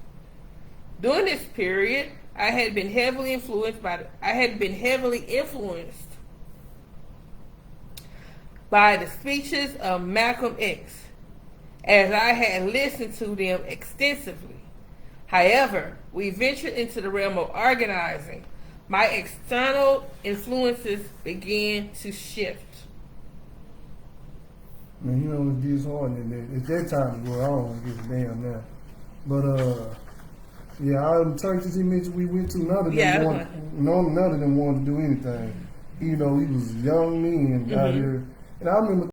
During this period, I had been heavily influenced by the speeches of Malcolm X, as I had listened to them extensively. However, we ventured into the realm of organizing. My external influences began to shift. Man, you know, it's disheartening. It's that time to go. I don't give a damn now. But yeah, all them churches he mentioned we went to, none of them wanted to do anything. You know, he was young men out here, and I remember